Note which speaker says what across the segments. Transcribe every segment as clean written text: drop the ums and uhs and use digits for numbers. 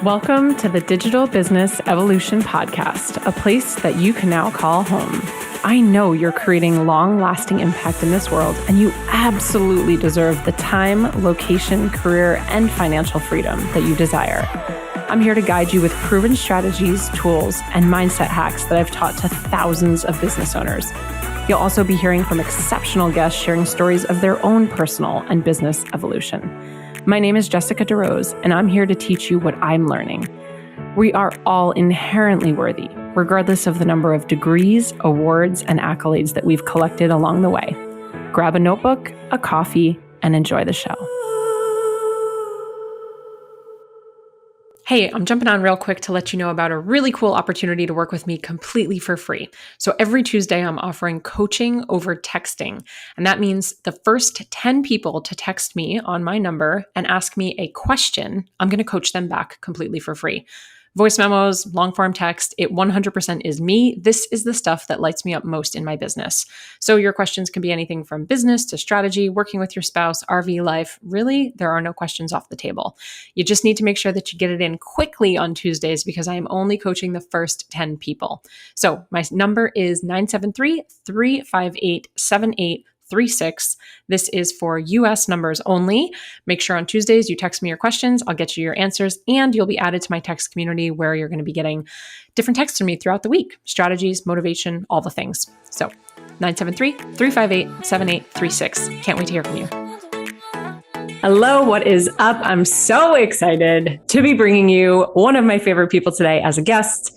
Speaker 1: Welcome to the Digital Business Evolution Podcast, a place that you can now call home. I know you're creating long-lasting impact in this world, and you absolutely deserve the time, location, career, and financial freedom that you desire. I'm here to guide you with proven strategies, tools, and mindset hacks that I've taught to thousands of business owners. You'll also be hearing from exceptional guests sharing stories of their own personal and business evolution. My name is Jessica DeRose, and I'm here to teach you what I'm learning. We are all inherently worthy, regardless of the number of degrees, awards, and accolades that we've collected along the way. Grab a notebook, a coffee, and enjoy the show. Hey, I'm jumping on real quick to let you know about a really cool opportunity to work with me completely for free. So every Tuesday, I'm offering coaching over texting. And that means the first 10 people to text me on my number and ask me a question, I'm going to coach them back completely for free. Voice memos, long form text, it 100% is me. This is the stuff that lights me up most in my business. So your questions can be anything from business to strategy, working with your spouse, RV life. Really, there are no questions off the table. You just need to make sure that you get it in quickly on Tuesdays because I am only coaching the first 10 people. So my number is 973-358-7836. This is for US numbers only. Make sure on Tuesdays you text me your questions. I'll get you your answers, and you'll be added to my text community where you're going to be getting different texts from me throughout the week. Strategies, motivation, all the things. So 973-358-7836. Can't wait to hear from you. Hello, what is up? I'm so excited to be bringing you one of my favorite people today as a guest.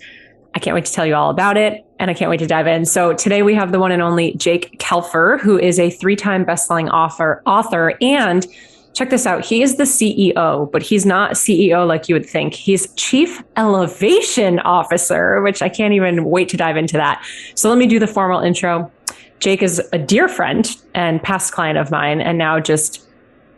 Speaker 1: I can't wait to tell you all about it, and I can't wait to dive in. So today we have the one and only Jake Kelfer, who is a 3-time bestselling author, and check this out. He is the CEO, but he's not CEO like you would think. He's Chief Elevation Officer, which I can't even wait to dive into that. So let me do the formal intro. Jake is a dear friend and past client of mine, and now just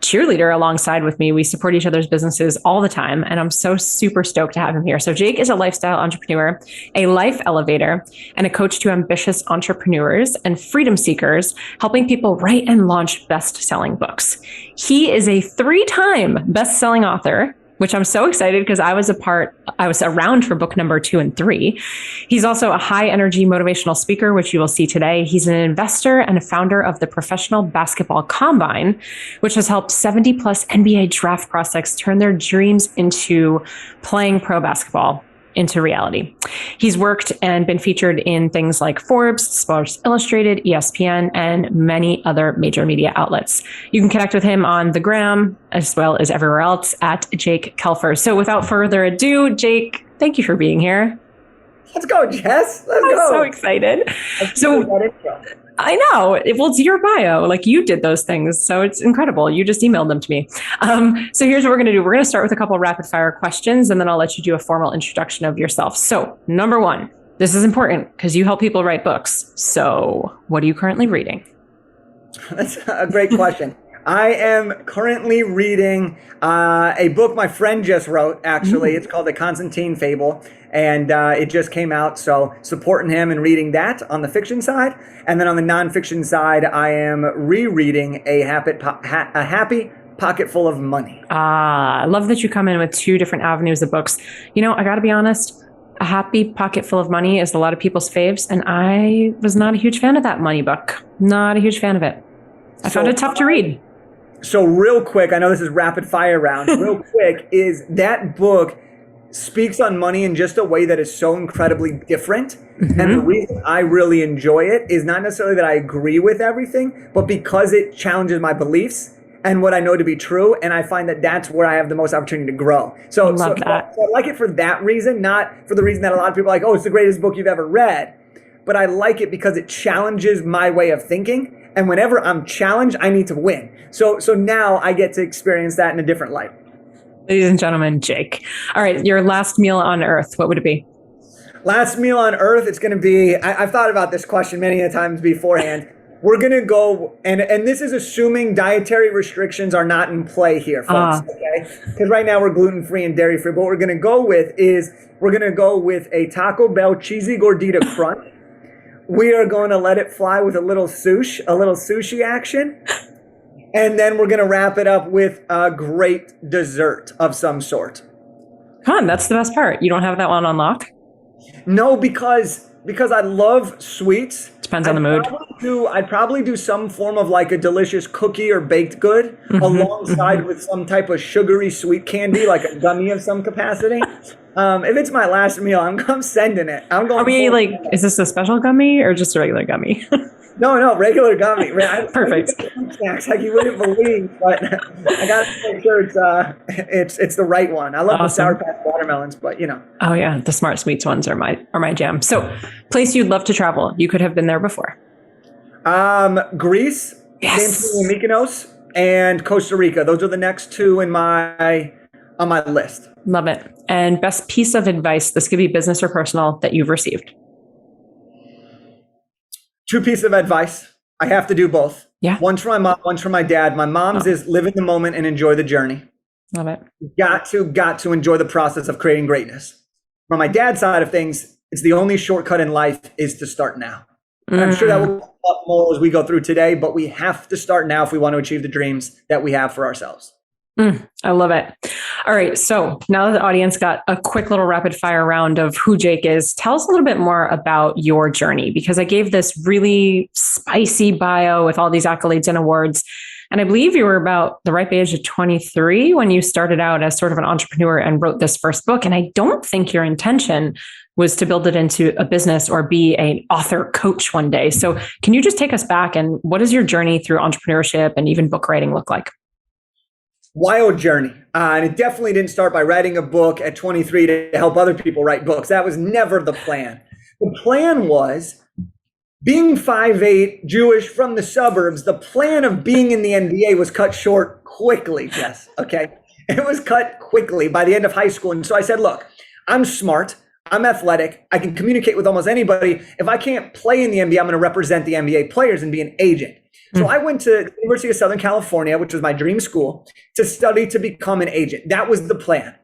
Speaker 1: cheerleader alongside with me. We support each other's businesses all the time, and I'm so super stoked to have him here. So Jake is a lifestyle entrepreneur, a life elevator, and a coach to ambitious entrepreneurs and freedom seekers, helping people write and launch best-selling books. He is a 3-time best-selling author, which I'm so excited because I was around for book number 2 and 3. He's also a high energy motivational speaker, which you will see today. He's an investor and a founder of the Professional Basketball Combine, which has helped 70 plus NBA draft prospects turn their dreams into playing pro basketball into reality. He's worked and been featured in things like Forbes, Sports Illustrated, ESPN, and many other major media outlets. You can connect with him on the gram as well as everywhere else at Jake Kelfer. So without further ado, Jake, thank you for being here.
Speaker 2: Let's go, Jess. Let's
Speaker 1: I'm
Speaker 2: go.
Speaker 1: so excited. I know. Well, it's your bio. Like, you did those things. So it's incredible. You just emailed them to me. So here's what we're going to do. We're going to start with a couple of rapid fire questions, and then I'll let you do a formal introduction of yourself. So number 1, this is important because you help people write books. So what are you currently reading?
Speaker 2: That's a great question. I am currently reading a book my friend just wrote, actually. It's called The Constantine Fable, and it just came out, so supporting him and reading that on the fiction side. And then on the nonfiction side, I am rereading A Happy Pocket Full of Money.
Speaker 1: I love that you come in with 2 different avenues of books. You know, I got to be honest, A Happy Pocket Full of Money is a lot of people's faves, and I was not a huge fan of that money book. Not a huge fan of it. I found it tough to read.
Speaker 2: So real quick, I know this is rapid fire round. Real quick, is that book speaks on money in just a way that is so incredibly different. Mm-hmm. And the reason I really enjoy it is not necessarily that I agree with everything, but because it challenges my beliefs and what I know to be true. And I find that that's where I have the most opportunity to grow. So I like it for that reason, not for the reason that a lot of people are like, oh, it's the greatest book you've ever read. But I like it because it challenges my way of thinking. And whenever I'm challenged, I need to win. So now I get to experience that in a different light.
Speaker 1: Ladies and gentlemen, Jake. All right, your last meal on earth, what would it be?
Speaker 2: Last meal on earth, it's going to be, I've thought about this question many a times beforehand. We're going to go, and this is assuming dietary restrictions are not in play here, folks, okay? Because right now we're gluten-free and dairy-free. But what we're going to go with is, we're going to go with a Taco Bell Cheesy Gordita Crunch. We are going to let it fly with a little sushi action. And then we're going to wrap it up with a great dessert of some sort.
Speaker 1: Come on, that's the best part. You don't have that one on lock?
Speaker 2: No, because I love sweets.
Speaker 1: Depends on the mood.
Speaker 2: I'd probably do some form of like a delicious cookie or baked good alongside with some type of sugary sweet candy, like a gummy of some capacity. If it's my last meal, I'm sending it. I'm going.
Speaker 1: Are we like, is this a special gummy or just a regular gummy?
Speaker 2: No, regular gummy.
Speaker 1: Perfect.
Speaker 2: Snacks like you wouldn't believe, but I got to make sure it's the right one. I love the Sour Patch watermelons, but you know.
Speaker 1: Oh yeah, the Smart Sweets ones are my jam. So, place you'd love to travel. You could have been there before.
Speaker 2: Greece,
Speaker 1: Yes.
Speaker 2: Mykonos, and Costa Rica. Those are the next two on my list.
Speaker 1: Love it. And best piece of advice, this could be business or personal, that you've received.
Speaker 2: Two pieces of advice. I have to do both.
Speaker 1: Yeah.
Speaker 2: One's for my mom, one's for my dad. My mom's is live in the moment and enjoy the journey.
Speaker 1: Love it.
Speaker 2: Got to enjoy the process of creating greatness. From my dad's side of things, it's the only shortcut in life is to start now. And I'm sure that will come up more as we go through today, but we have to start now if we want to achieve the dreams that we have for ourselves.
Speaker 1: I love it. All right. So now that the audience got a quick little rapid fire round of who Jake is, tell us a little bit more about your journey, because I gave this really spicy bio with all these accolades and awards. And I believe you were about the ripe age of 23 when you started out as sort of an entrepreneur and wrote this first book. And I don't think your intention was to build it into a business or be an author coach one day. So can you just take us back, and what does your journey through entrepreneurship and even book writing look like?
Speaker 2: Wild journey. And it definitely didn't start by writing a book at 23 to help other people write books. That was never the plan. The plan was being 5'8", Jewish from the suburbs. The plan of being in the NBA was cut short quickly, Jess. Okay. It was cut quickly by the end of high school. And so I said, look, I'm smart. I'm athletic. I can communicate with almost anybody. If I can't play in the NBA, I'm going to represent the NBA players and be an agent. So I went to the University of Southern California, which was my dream school, to study to become an agent. That was the plan.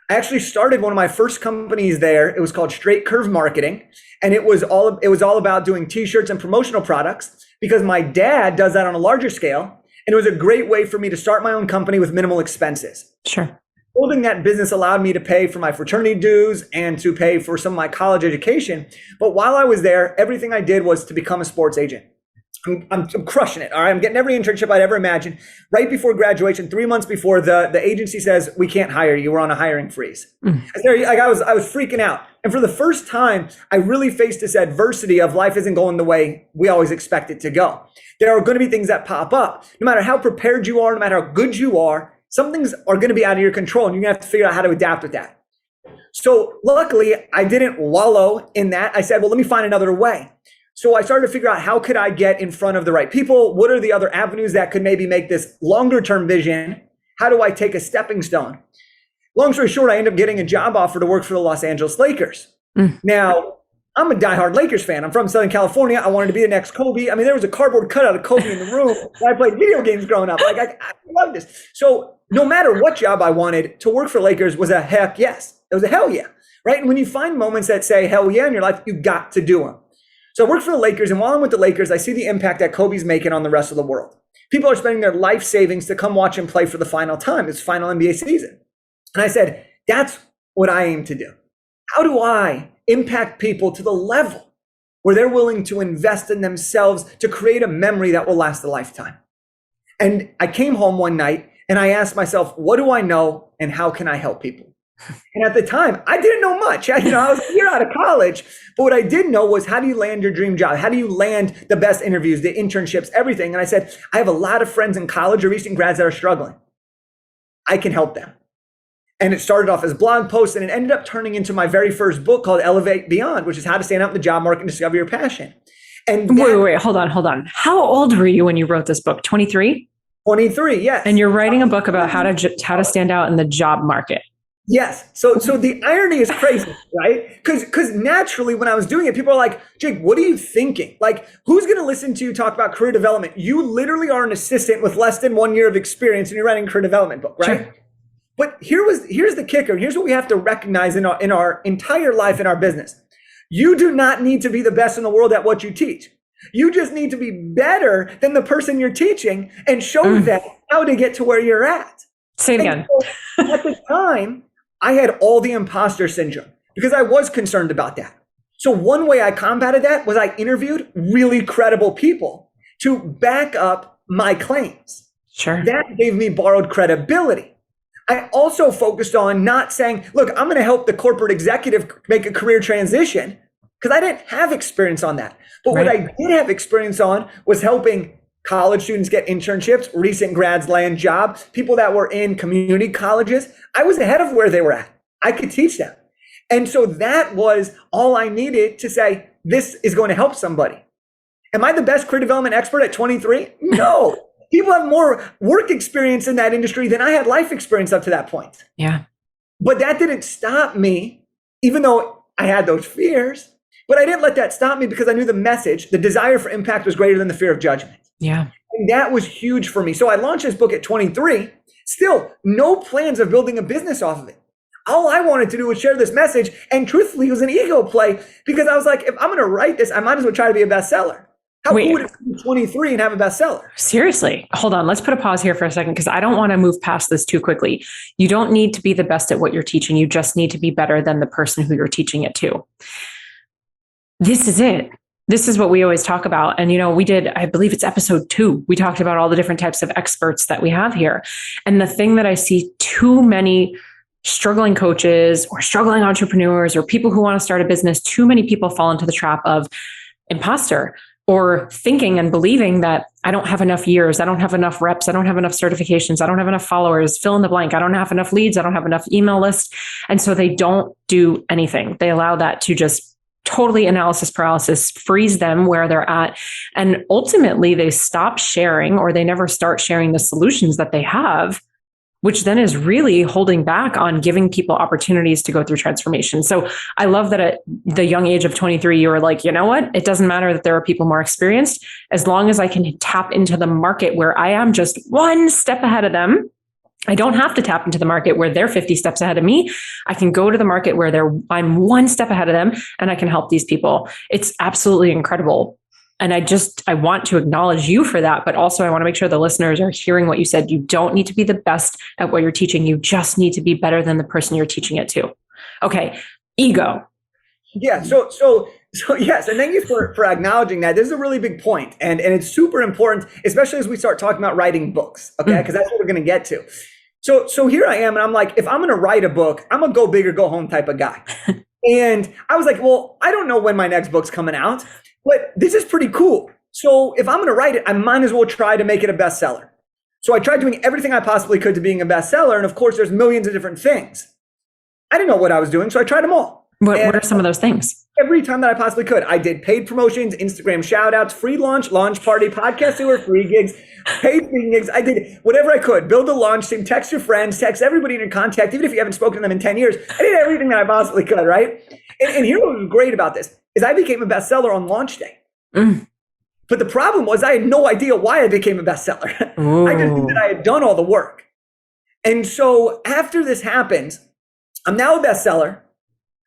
Speaker 2: I actually started one of my first companies there. It was called Straight Curve Marketing. And it was all about doing t-shirts and promotional products, because my dad does that on a larger scale. And it was a great way for me to start my own company with minimal expenses.
Speaker 1: Sure. Building
Speaker 2: that business allowed me to pay for my fraternity dues and to pay for some of my college education. But while I was there, everything I did was to become a sports agent. I'm crushing it. All right. I'm getting every internship I'd ever imagined. Right before graduation, 3 months before, the agency says, we can't hire you. We're on a hiring freeze. I was freaking out. And for the first time, I really faced this adversity of life isn't going the way we always expect it to go. There are going to be things that pop up. No matter how prepared you are, no matter how good you are, some things are going to be out of your control, and you're going to have to figure out how to adapt with that. So luckily, I didn't wallow in that. I said, well, let me find another way. So I started to figure out, how could I get in front of the right people? What are the other avenues that could maybe make this longer term vision? How do I take a stepping stone? Long story short, I ended up getting a job offer to work for the Los Angeles Lakers. Now, I'm a diehard Lakers fan. I'm from Southern California. I wanted to be the next Kobe. I mean, there was a cardboard cutout of Kobe in the room. I played video games growing up. Like, I love this. So no matter what job I wanted, to work for Lakers was a heck yes. It was a hell yeah, right? And when you find moments that say hell yeah in your life, you got to do them. So I worked for the Lakers, and while I'm with the Lakers, I see the impact that Kobe's making on the rest of the world. People are spending their life savings to come watch him play for the final time, his final NBA season. And I said, that's what I aim to do. How do I impact people to the level where they're willing to invest in themselves to create a memory that will last a lifetime? And I came home one night and I asked myself, what do I know and how can I help people? And at the time, I didn't know much. I was a year out of college. But what I did know was, how do you land your dream job? How do you land the best interviews, the internships, everything? And I said, I have a lot of friends in college or recent grads that are struggling. I can help them. And it started off as blog posts, and it ended up turning into my very first book called Elevate Beyond, which is how to stand out in the job market and discover your passion. And
Speaker 1: wait, hold on. How old were you when you wrote this book? 23?
Speaker 2: 23, yes.
Speaker 1: And you're writing a book about how to stand out in the job market.
Speaker 2: Yes. So the irony is crazy, right? Because naturally when I was doing it, people are like, Jake, what are you thinking? Like, who's going to listen to you talk about career development? You literally are an assistant with less than 1 year of experience and you're writing a career development book, right? Sure. But here's the kicker. Here's what we have to recognize in our entire life in our business. You do not need to be the best in the world at what you teach. You just need to be better than the person you're teaching and show them how to get to where you're at.
Speaker 1: Say it again.
Speaker 2: So at the time, I had all the imposter syndrome because I was concerned about that. So one way I combated that was I interviewed really credible people to back up my claims.
Speaker 1: Sure.
Speaker 2: That gave me borrowed credibility. I also focused on not saying, look, I'm going to help the corporate executive make a career transition, because I didn't have experience on that. But what I did have experience on was helping college students get internships, recent grads land jobs, people that were in community colleges. I was ahead of where they were at. I could teach them. And so that was all I needed to say, this is going to help somebody. Am I the best career development expert at 23? No. People have more work experience in that industry than I had life experience up to that point.
Speaker 1: Yeah.
Speaker 2: But that didn't stop me, even though I had those fears. But I didn't let that stop me because I knew the message, the desire for impact was greater than the fear of judgment.
Speaker 1: Yeah.
Speaker 2: And that was huge for me. So I launched this book at 23, still no plans of building a business off of it. All I wanted to do was share this message. And truthfully, it was an ego play, because I was like, if I'm going to write this, I might as well try to be a bestseller. How cool would it be 23 and have a bestseller?
Speaker 1: Seriously. Hold on. Let's put a pause here for a second, because I don't want to move past this too quickly. You don't need to be the best at what you're teaching. You just need to be better than the person who you're teaching it to. This is it. This is what we always talk about. And, we did, I believe it's episode 2. We talked about all the different types of experts that we have here. And the thing that I see too many struggling coaches or struggling entrepreneurs or people who want to start a business, too many people fall into the trap of imposter, or thinking and believing that I don't have enough years, I don't have enough reps, I don't have enough certifications, I don't have enough followers, fill in the blank, I don't have enough leads, I don't have enough email lists. And so they don't do anything. They allow that to just totally analysis paralysis, freeze them where they're at. And ultimately they stop sharing, or they never start sharing the solutions that they have, which then is really holding back on giving people opportunities to go through transformation. So I love that at the young age of 23, you were like, you know what? It doesn't matter that there are people more experienced. As long as I can tap into the market where I am just one step ahead of them, I don't have to tap into the market where they're 50 steps ahead of me. I can go to the market where I'm one step ahead of them, and I can help these people. It's absolutely incredible. And I want to acknowledge you for that, but also I want to make sure the listeners are hearing what you said. You don't need to be the best at what you're teaching. You just need to be better than the person you're teaching it to. Okay. Ego.
Speaker 2: Yeah. So yes. And thank you for acknowledging that. This is a really big point. And it's super important, especially as we start talking about writing books. Okay. Because that's what we're going to get to. So here I am, and I'm like, if I'm going to write a book, I'm a go big or go home type of guy. And I was like, well, I don't know when my next book's coming out, but this is pretty cool. So if I'm going to write it, I might as well try to make it a bestseller. So I tried doing everything I possibly could to being a bestseller. And of course, there's millions of different things. I didn't know what I was doing, so I tried them all.
Speaker 1: What are some of those things?
Speaker 2: Every time that I possibly could. I did paid promotions, Instagram shout outs, free launch party, podcast tour, free gigs, paid speaking gigs. I did whatever I could. Build a launch team, text your friends, text everybody in your contact, even if you haven't spoken to them in 10 years. I did everything that I possibly could, right? And here's what was great about this is I became a bestseller on launch day. But the problem was I had no idea why I became a bestseller. I just knew that I had done all the work. And so after this happens, I'm now a bestseller.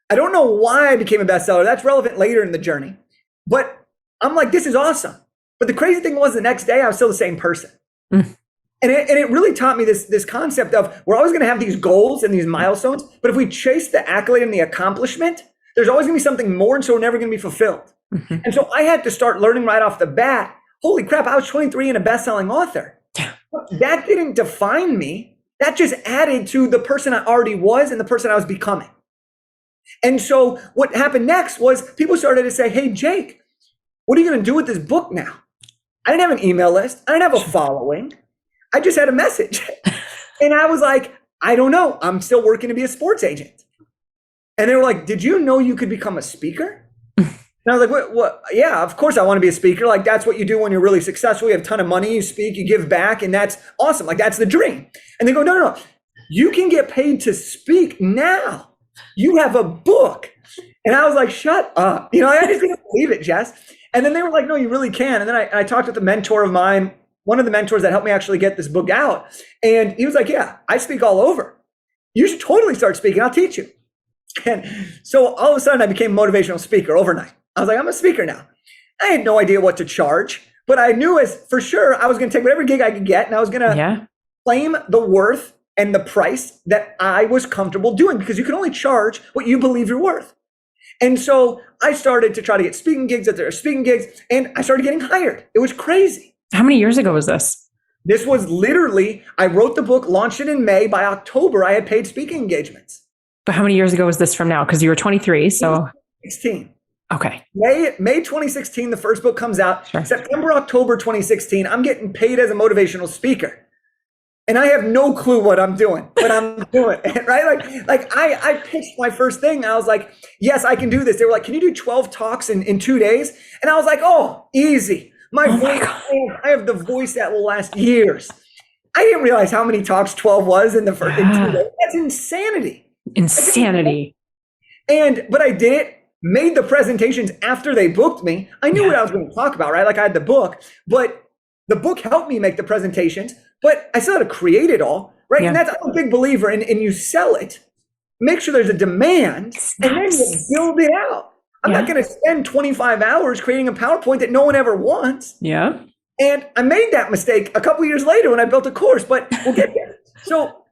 Speaker 2: I don't know why I became a bestseller. That's relevant later in the journey. But I'm like, this is awesome. But the crazy thing was the next day, I was still the same person. And it really taught me this concept of we're always going to have these goals and these milestones. But if we chase the accolade and the accomplishment, there's always going to be something more. And so we're never going to be fulfilled. And so I had to start learning right off the bat. Holy crap, I was 23 and a best-selling author. That didn't define me. That just added to the person I already was and the person I was becoming. And so what happened next was people started to say, hey, Jake, what are you going to do with this book now? I didn't have an email list. I didn't have a following. I just had a message. And I was like, I don't know. I'm still working to be a sports agent. And they were like, did you know you could become a speaker? And I was like, what? Yeah, of course I want to be a speaker. Like, that's what you do when you're really successful. You have a ton of money, you speak, you give back, and that's awesome. Like, that's the dream. And they go, no. You can get paid to speak now. You have a book. And I was like, shut up. I just didn't believe it, Jess. And then they were like, no, you really can. And then I talked with a mentor of mine, one of the mentors that helped me actually get this book out. And he was like, yeah, I speak all over. You should totally start speaking. I'll teach you. And so all of a sudden I became a motivational speaker overnight. I was like, I'm a speaker now. I had no idea what to charge, but I knew for sure I was going to take whatever gig I could get, and I was going to claim the worth and the price that I was comfortable doing, because you can only charge what you believe you're worth. And so I started to try to get speaking gigs at their speaking gigs, and I started getting hired. It was crazy.
Speaker 1: How many years ago was this?
Speaker 2: This was literally, I wrote the book, launched it in May. By October, I had paid speaking engagements.
Speaker 1: But how many years ago was this from now? Because you were 23, so.
Speaker 2: 16.
Speaker 1: Okay.
Speaker 2: May 2016, the first book comes out.
Speaker 1: Sure.
Speaker 2: September, October 2016, I'm getting paid as a motivational speaker. And I have no clue what I'm doing, but I'm doing it, right? I pitched my first thing. I was like, yes, I can do this. They were like, can you do 12 talks in 2 days? And I was like, oh, easy. My voice, I have the voice that will last years. I didn't realize how many talks 12 was in the first in 2 days. That's insanity.
Speaker 1: Insanity.
Speaker 2: But I did it, made the presentations after they booked me. I knew what I was going to talk about, right? Like I had the book, but the book helped me make the presentations, but I still had to create it all, right? Yeah. And I'm a big believer in you sell it, make sure there's a demand, and then you build it out. I'm not going to spend 25 hours creating a PowerPoint that no one ever wants.
Speaker 1: Yeah.
Speaker 2: And I made that mistake a couple years later when I built a course, but we'll get there. So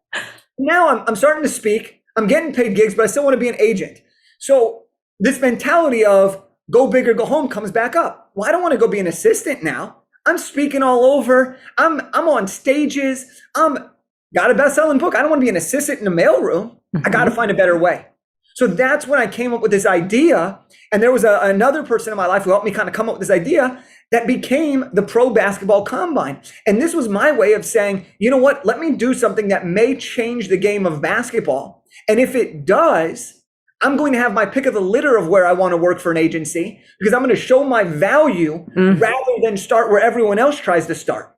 Speaker 2: now I'm starting to speak. I'm getting paid gigs, but I still want to be an agent. So this mentality of go big or go home comes back up. Well, I don't want to go be an assistant now. I'm speaking all over. I'm on stages. Got a best-selling book. I don't want to be an assistant in a mailroom. I got to find a better way. So that's when I came up with this idea. And there was another person in my life who helped me kind of come up with this idea that became the Pro Basketball Combine. And this was my way of saying, you know what, let me do something that may change the game of basketball. And if it does, I'm going to have my pick of the litter of where I want to work for an agency, because I'm going to show my value rather than start where everyone else tries to start.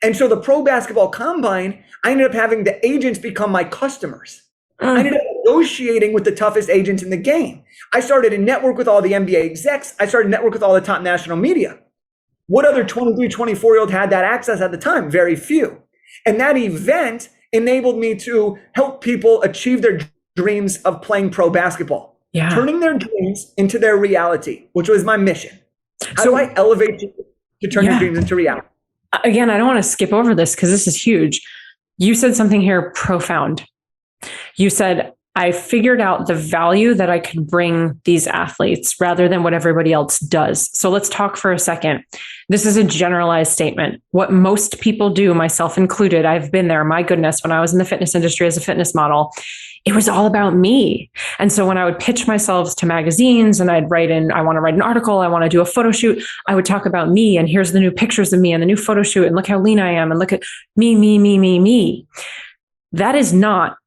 Speaker 2: And so the Pro Basketball Combine, I ended up having the agents become my customers. I ended up negotiating with the toughest agents in the game. I started to network with all the NBA execs. I started to network with all the top national media. What other 23, 24-year-old had that access at the time? Very few. And that event enabled me to help people achieve their dreams of playing pro basketball, turning their dreams into their reality, which was my mission. How do I elevate you to turn your dreams into reality?
Speaker 1: Again, I don't want to skip over this because this is huge. You said something here profound. You said, I figured out the value that I could bring these athletes rather than what everybody else does. So let's talk for a second. This is a generalized statement. What most people do, myself included, I've been there. My goodness, when I was in the fitness industry as a fitness model, it was all about me. And so when I would pitch myself to magazines and I'd write in, I want to write an article, I want to do a photo shoot, I would talk about me and here's the new pictures of me and the new photo shoot and look how lean I am and look at me. That is not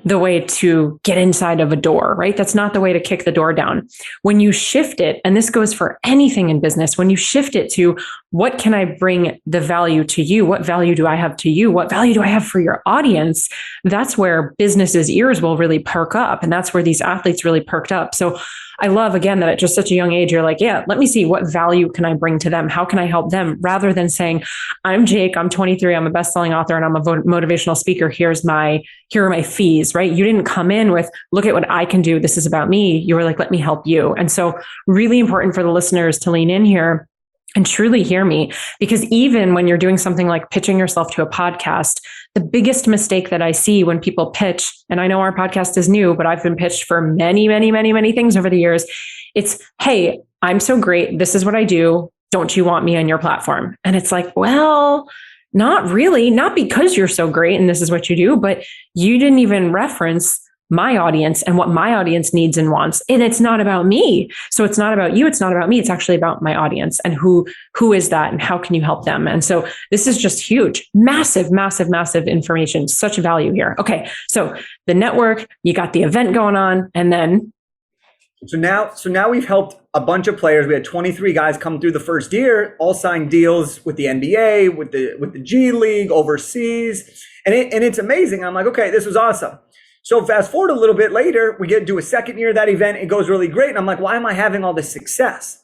Speaker 1: the way to get inside of a door, right? That's not the way to kick the door down. When you shift it, and this goes for anything in business, when you shift it to what can I bring the value to you? What value do I have to you? What value do I have for your audience? That's where business's ears will really perk up. And that's where these athletes really perked up. So I love, again, that at just such a young age, you're like, yeah, let me see what value can I bring to them? How can I help them? Rather than saying, I'm Jake, I'm 23, I'm a best-selling author, and I'm a motivational speaker. Here are my fees, right? You didn't come in with, look at what I can do. This is about me. You were like, let me help you. And so really important for the listeners to lean in here and truly hear me, because even when you're doing something like pitching yourself to a podcast, the biggest mistake that I see when people pitch, and I know our podcast is new, but I've been pitched for many, many, many, many things over the years. It's, hey, I'm so great. This is what I do. Don't you want me on your platform? And it's like, well, not really, not because you're so great and this is what you do, but you didn't even reference my audience and what my audience needs and wants. And it's not about me. So it's not about you. It's not about me. It's actually about my audience and who is that and how can you help them? And so this is just huge, massive, massive, massive information, such value here. Okay. So the network, you got the event going on, and then.
Speaker 2: So now we've helped a bunch of players. We had 23 guys come through the first year, all signed deals with the NBA, with the G League, overseas. And it's amazing. I'm like, okay, this was awesome. So fast forward a little bit later, we get to a second year of that event. It goes really great. And I'm like, why am I having all this success?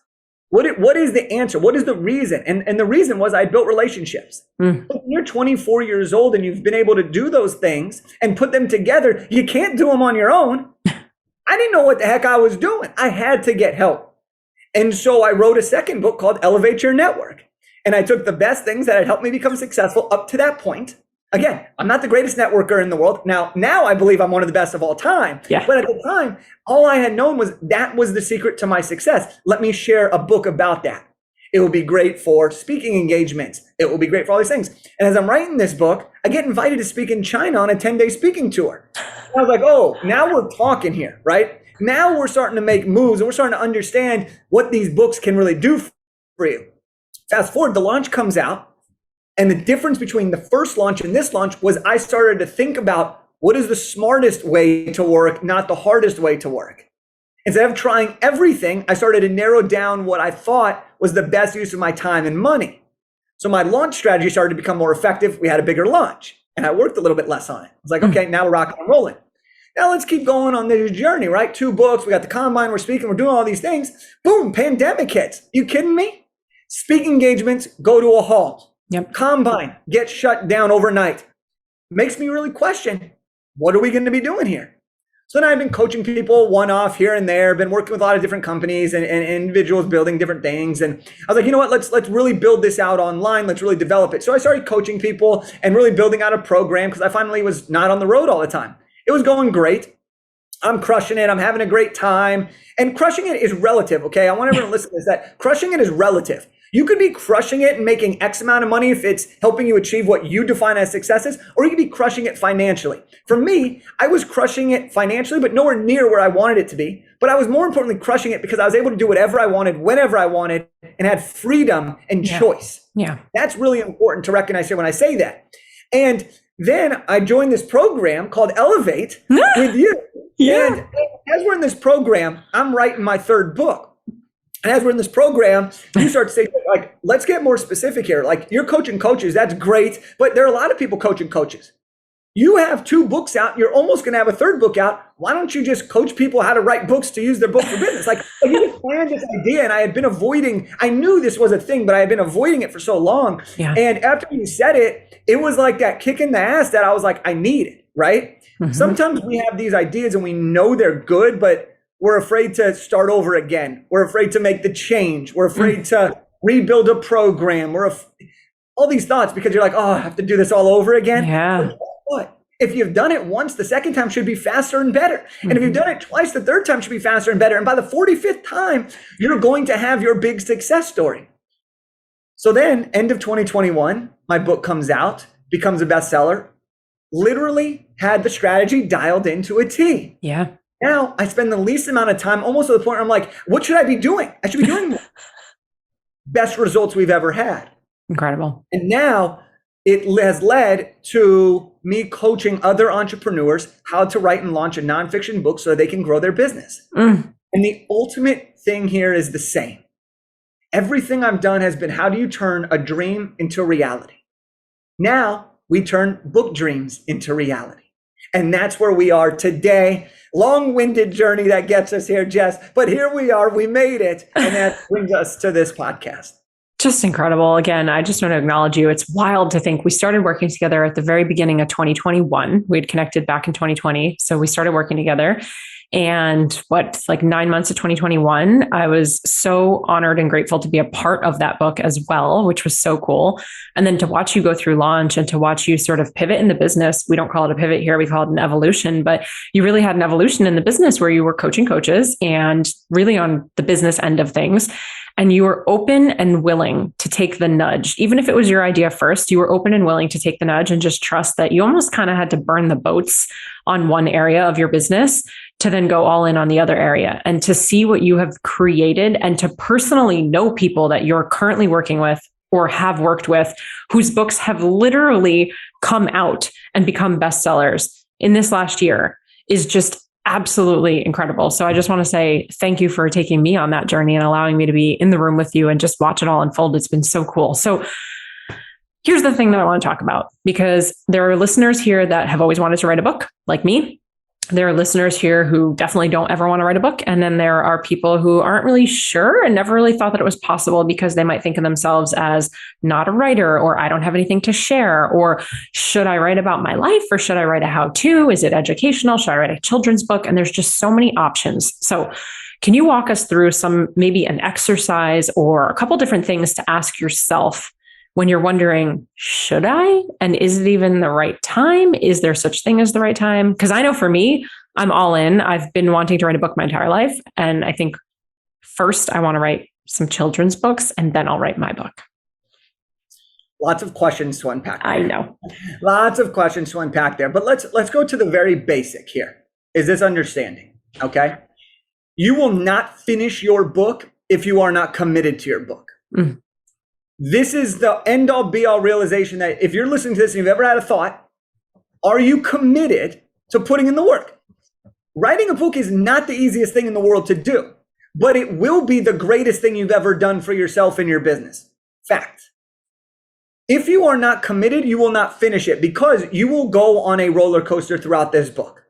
Speaker 2: What is the answer? What is the reason? And the reason was I built relationships. When you're 24 years old and you've been able to do those things and put them together, you can't do them on your own. I didn't know what the heck I was doing. I had to get help. And so I wrote a second book called Elevate Your Network. And I took the best things that had helped me become successful up to that point. Again, I'm not the greatest networker in the world. Now I believe I'm one of the best of all time.
Speaker 1: Yeah.
Speaker 2: But at the time, all I had known was that was the secret to my success. Let me share a book about that. It will be great for speaking engagements. It will be great for all these things. And as I'm writing this book, I get invited to speak in China on a 10-day speaking tour. And I was like, oh, now we're talking here, right? Now we're starting to make moves and we're starting to understand what these books can really do for you. Fast forward, the launch comes out. And the difference between the first launch and this launch was I started to think about what is the smartest way to work, not the hardest way to work. Instead of trying everything, I started to narrow down what I thought was the best use of my time and money. So my launch strategy started to become more effective. We had a bigger launch and I worked a little bit less on it. I was like, okay, now we're rocking and rolling. Now let's keep going on this journey, right? 2 books, we got the combine, we're speaking, we're doing all these things. Boom, pandemic hits. You kidding me? Speaking engagements go to a halt.
Speaker 1: Yep.
Speaker 2: Combine gets shut down overnight. Makes me really question, what are we going to be doing here? So then I've been coaching people one-off here and there, been working with a lot of different companies and individuals building different things. And I was like, you know what, let's really build this out online. Let's really develop it. So I started coaching people and really building out a program because I finally was not on the road all the time. It was going great. I'm crushing it. I'm having a great time. And crushing it is relative, okay? I want everyone to listen to this, that crushing it is relative. You could be crushing it and making X amount of money if it's helping you achieve what you define as successes, or you could be crushing it financially. For me, I was crushing it financially, but nowhere near where I wanted it to be. But I was more importantly crushing it because I was able to do whatever I wanted, whenever I wanted, and had freedom and choice.
Speaker 1: Yeah.
Speaker 2: That's really important to recognize here when I say that. And then I joined this program called Elevate with you.
Speaker 1: Yeah.
Speaker 2: And as we're in this program, I'm writing my 3rd book. And as we're in this program, you start to say, like, let's get more specific here. Like, you're coaching coaches, that's great, but there are a lot of people coaching coaches. You have 2 books out, you're almost going to have a 3rd book out. Why don't you just coach people how to write books to use their book for business? Like you just planned this idea, and I had been avoiding, I knew this was a thing, but I had been avoiding it for so long. Yeah. And after you said it, it was like that kick in the ass that I was like, I need it, right? Mm-hmm. Sometimes we have these ideas and we know they're good, but we're afraid to start over again. We're afraid to make the change. We're afraid to rebuild a program. All these thoughts because you're like, oh, I have to do this all over again.
Speaker 1: Yeah.
Speaker 2: What? If you've done it once, the second time should be faster and better. And if you've done it twice, the 3rd time should be faster and better. And by the 45th time, you're going to have your big success story. So then, end of 2021, my book comes out, becomes a bestseller, literally had the strategy dialed into a T.
Speaker 1: Yeah.
Speaker 2: Now I spend the least amount of time, almost to the point where I'm like, what should I be doing? I should be doing more. Best results we've ever had.
Speaker 1: Incredible.
Speaker 2: And now it has led to me coaching other entrepreneurs how to write and launch a nonfiction book so that they can grow their business. And the ultimate thing here is the same. Everything I've done has been, how do you turn a dream into reality? Now we turn book dreams into reality. And that's where we are today. Long-winded journey that gets us here, Jess. But here we are. We made it. And that brings us to this podcast.
Speaker 1: Just incredible. Again, I just want to acknowledge you. It's wild to think we started working together at the very beginning of 2021. We had connected back in 2020. So we started working together. And like 9 months of 2021, I was so honored and grateful to be a part of that book as well, which was so cool. And then to watch you go through launch and to watch you sort of pivot in the business. We don't call it a pivot here. We call it an evolution, but you really had an evolution in the business where you were coaching coaches and really on the business end of things. And you were open and willing to take the nudge. Even if it was your idea first, you were open and willing to take the nudge and just trust that you almost kind of had to burn the boats on one area of your business to then go all in on the other area and to see what you have created and to personally know people that you're currently working with or have worked with whose books have literally come out and become bestsellers in this last year is just absolutely incredible. So I just want to say thank you for taking me on that journey and allowing me to be in the room with you and just watch it all unfold. It's been so cool. So here's the thing that I want to talk about, because there are listeners here that have always wanted to write a book like me. There are listeners here who definitely don't ever want to write a book. And then there are people who aren't really sure and never really thought that it was possible because they might think of themselves as not a writer, or I don't have anything to share, or should I write about my life, or should I write a how-to? Is it educational? Should I write a children's book? And there's just so many options. So can you walk us through maybe an exercise or a couple different things to ask yourself when you're wondering, should I? And is it even the right time? Is there such thing as the right time? Because I know for me, I'm all in. I've been wanting to write a book my entire life. And I think first I want to write some children's books and then I'll write my book.
Speaker 2: Lots of questions to unpack there.
Speaker 1: I know.
Speaker 2: Lots of questions to unpack there. But let's go to the very basic here. Is this understanding? Okay. You will not finish your book if you are not committed to your book. Mm. This is the end all be all realization that if you're listening to this and you've ever had a thought, are you committed to putting in the work? Writing a book is not the easiest thing in the world to do, but it will be the greatest thing you've ever done for yourself and your business. Fact. If you are not committed, you will not finish it because you will go on a roller coaster throughout this book.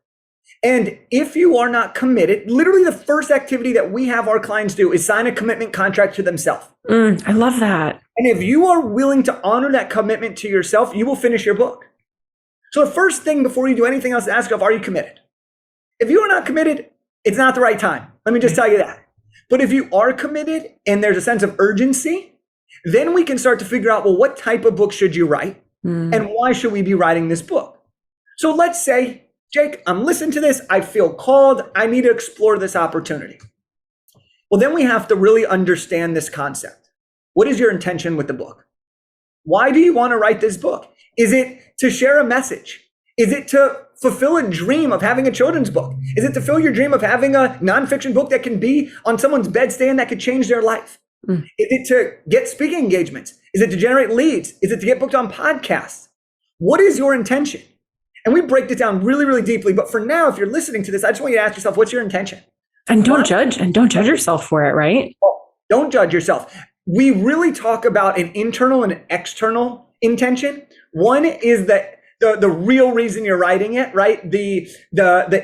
Speaker 2: And if you are not committed, literally the first activity that we have our clients do is sign a commitment contract to themselves.
Speaker 1: I love that.
Speaker 2: And if you are willing to honor that commitment to yourself, you will finish your book. So the first thing before you do anything else, ask yourself, are you committed? If you are not committed, it's not the right time. Let me just tell you that. But if you are committed and there's a sense of urgency, then we can start to figure out, well, what type of book should you write? And why should we be writing this book? So let's say, Jake, I'm listening to this. I feel called. I need to explore this opportunity. Well, then we have to really understand this concept. What is your intention with the book? Why do you want to write this book? Is it to share a message? Is it to fulfill a dream of having a children's book? Is it to fulfill your dream of having a nonfiction book that can be on someone's bedstand that could change their life? Is it to get speaking engagements? Is it to generate leads? Is it to get booked on podcasts? What is your intention? And we break this down really, really deeply. But for now, if you're listening to this, I just want you to ask yourself, what's your intention?
Speaker 1: And don't judge yourself for it, right?
Speaker 2: Don't judge yourself. We really talk about an internal and an external intention. One is that the real reason you're writing it, right? The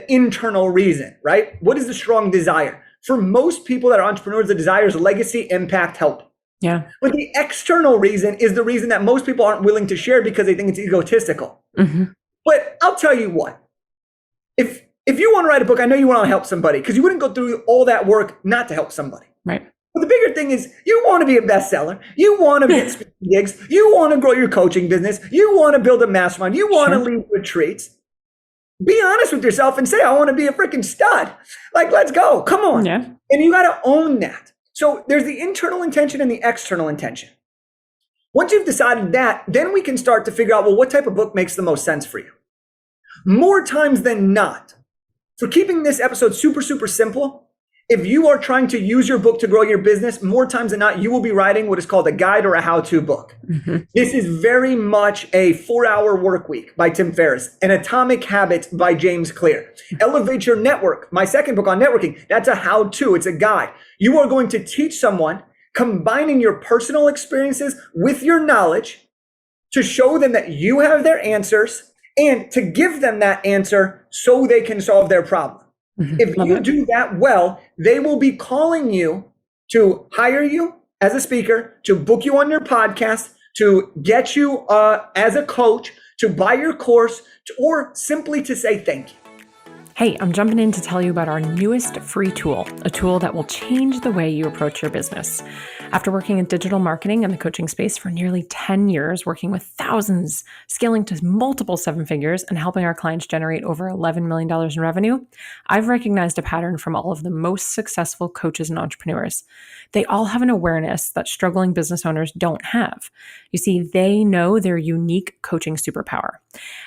Speaker 2: internal reason, right? What is the strong desire? For most people that are entrepreneurs, the desire is legacy, impact, help.
Speaker 1: Yeah.
Speaker 2: But the external reason is the reason that most people aren't willing to share because they think it's egotistical. But I'll tell you what, if you want to write a book, I know you want to help somebody because you wouldn't go through all that work not to help somebody.
Speaker 1: Right.
Speaker 2: But the bigger thing is you want to be a bestseller. You want to get speaking gigs. You want to grow your coaching business. You want to build a mastermind. You want to lead retreats. Be honest with yourself and say, I want to be a freaking stud. Like, let's go. Come on.
Speaker 1: Yeah.
Speaker 2: And you got to own that. So there's the internal intention and the external intention. Once you've decided that, then we can start to figure out, well, what type of book makes the most sense for you? More times than not, for keeping this episode super, super simple, if you are trying to use your book to grow your business, more times than not, you will be writing what is called a guide or a how-to book. This is very much a 4-Hour Work Week by Tim Ferriss, an Atomic Habits by James Clear. Elevate Your Network, my second book on networking, that's a how-to, it's a guide. You are going to teach someone, combining your personal experiences with your knowledge to show them that you have their answers and to give them that answer so they can solve their problem. If you do that well, they will be calling you to hire you as a speaker, to book you on their podcast, to get you as a coach, to buy your course, or simply to say thank you.
Speaker 1: Hey, I'm jumping in to tell you about our newest free tool, a tool that will change the way you approach your business. After working in digital marketing and the coaching space for nearly 10 years, working with thousands, scaling to multiple 7 figures, and helping our clients generate over $11 million in revenue, I've recognized a pattern from all of the most successful coaches and entrepreneurs. They all have an awareness that struggling business owners don't have. You see, they know their unique coaching superpower.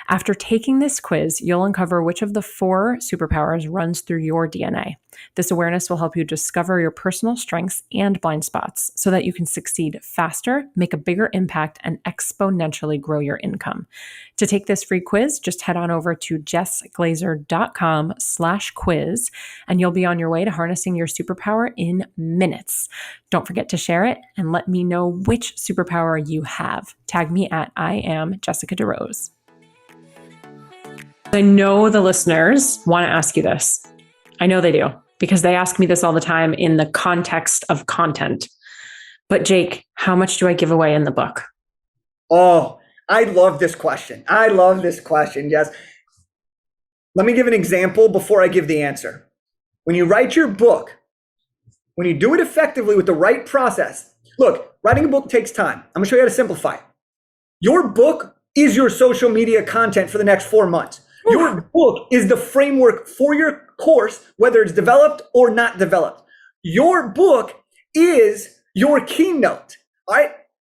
Speaker 1: After taking this quiz, you'll uncover which of the 4 superpowers runs through your DNA. This awareness will help you discover your personal strengths and blind spots so that you can succeed faster, make a bigger impact, and exponentially grow your income. To take this free quiz, just head on over to jessglazer.com/quiz, and you'll be on your way to harnessing your superpower in minutes. Don't forget to share it and let me know which superpower you have. Tag me at I am Jessica DeRose. I know the listeners want to ask you this. I know they do, because they ask me this all the time in the context of content. But Jake, how much do I give away in the book?
Speaker 2: Oh, I love this question. Jess. Let me give an example before I give the answer. When you write your book, when you do it effectively with the right process, Look, writing a book takes time. I'm gonna show you how to simplify it. Your book is your social media content for the next 4 months. Your book is the framework for your course, whether it's developed or not developed. Your book is your keynote. All right.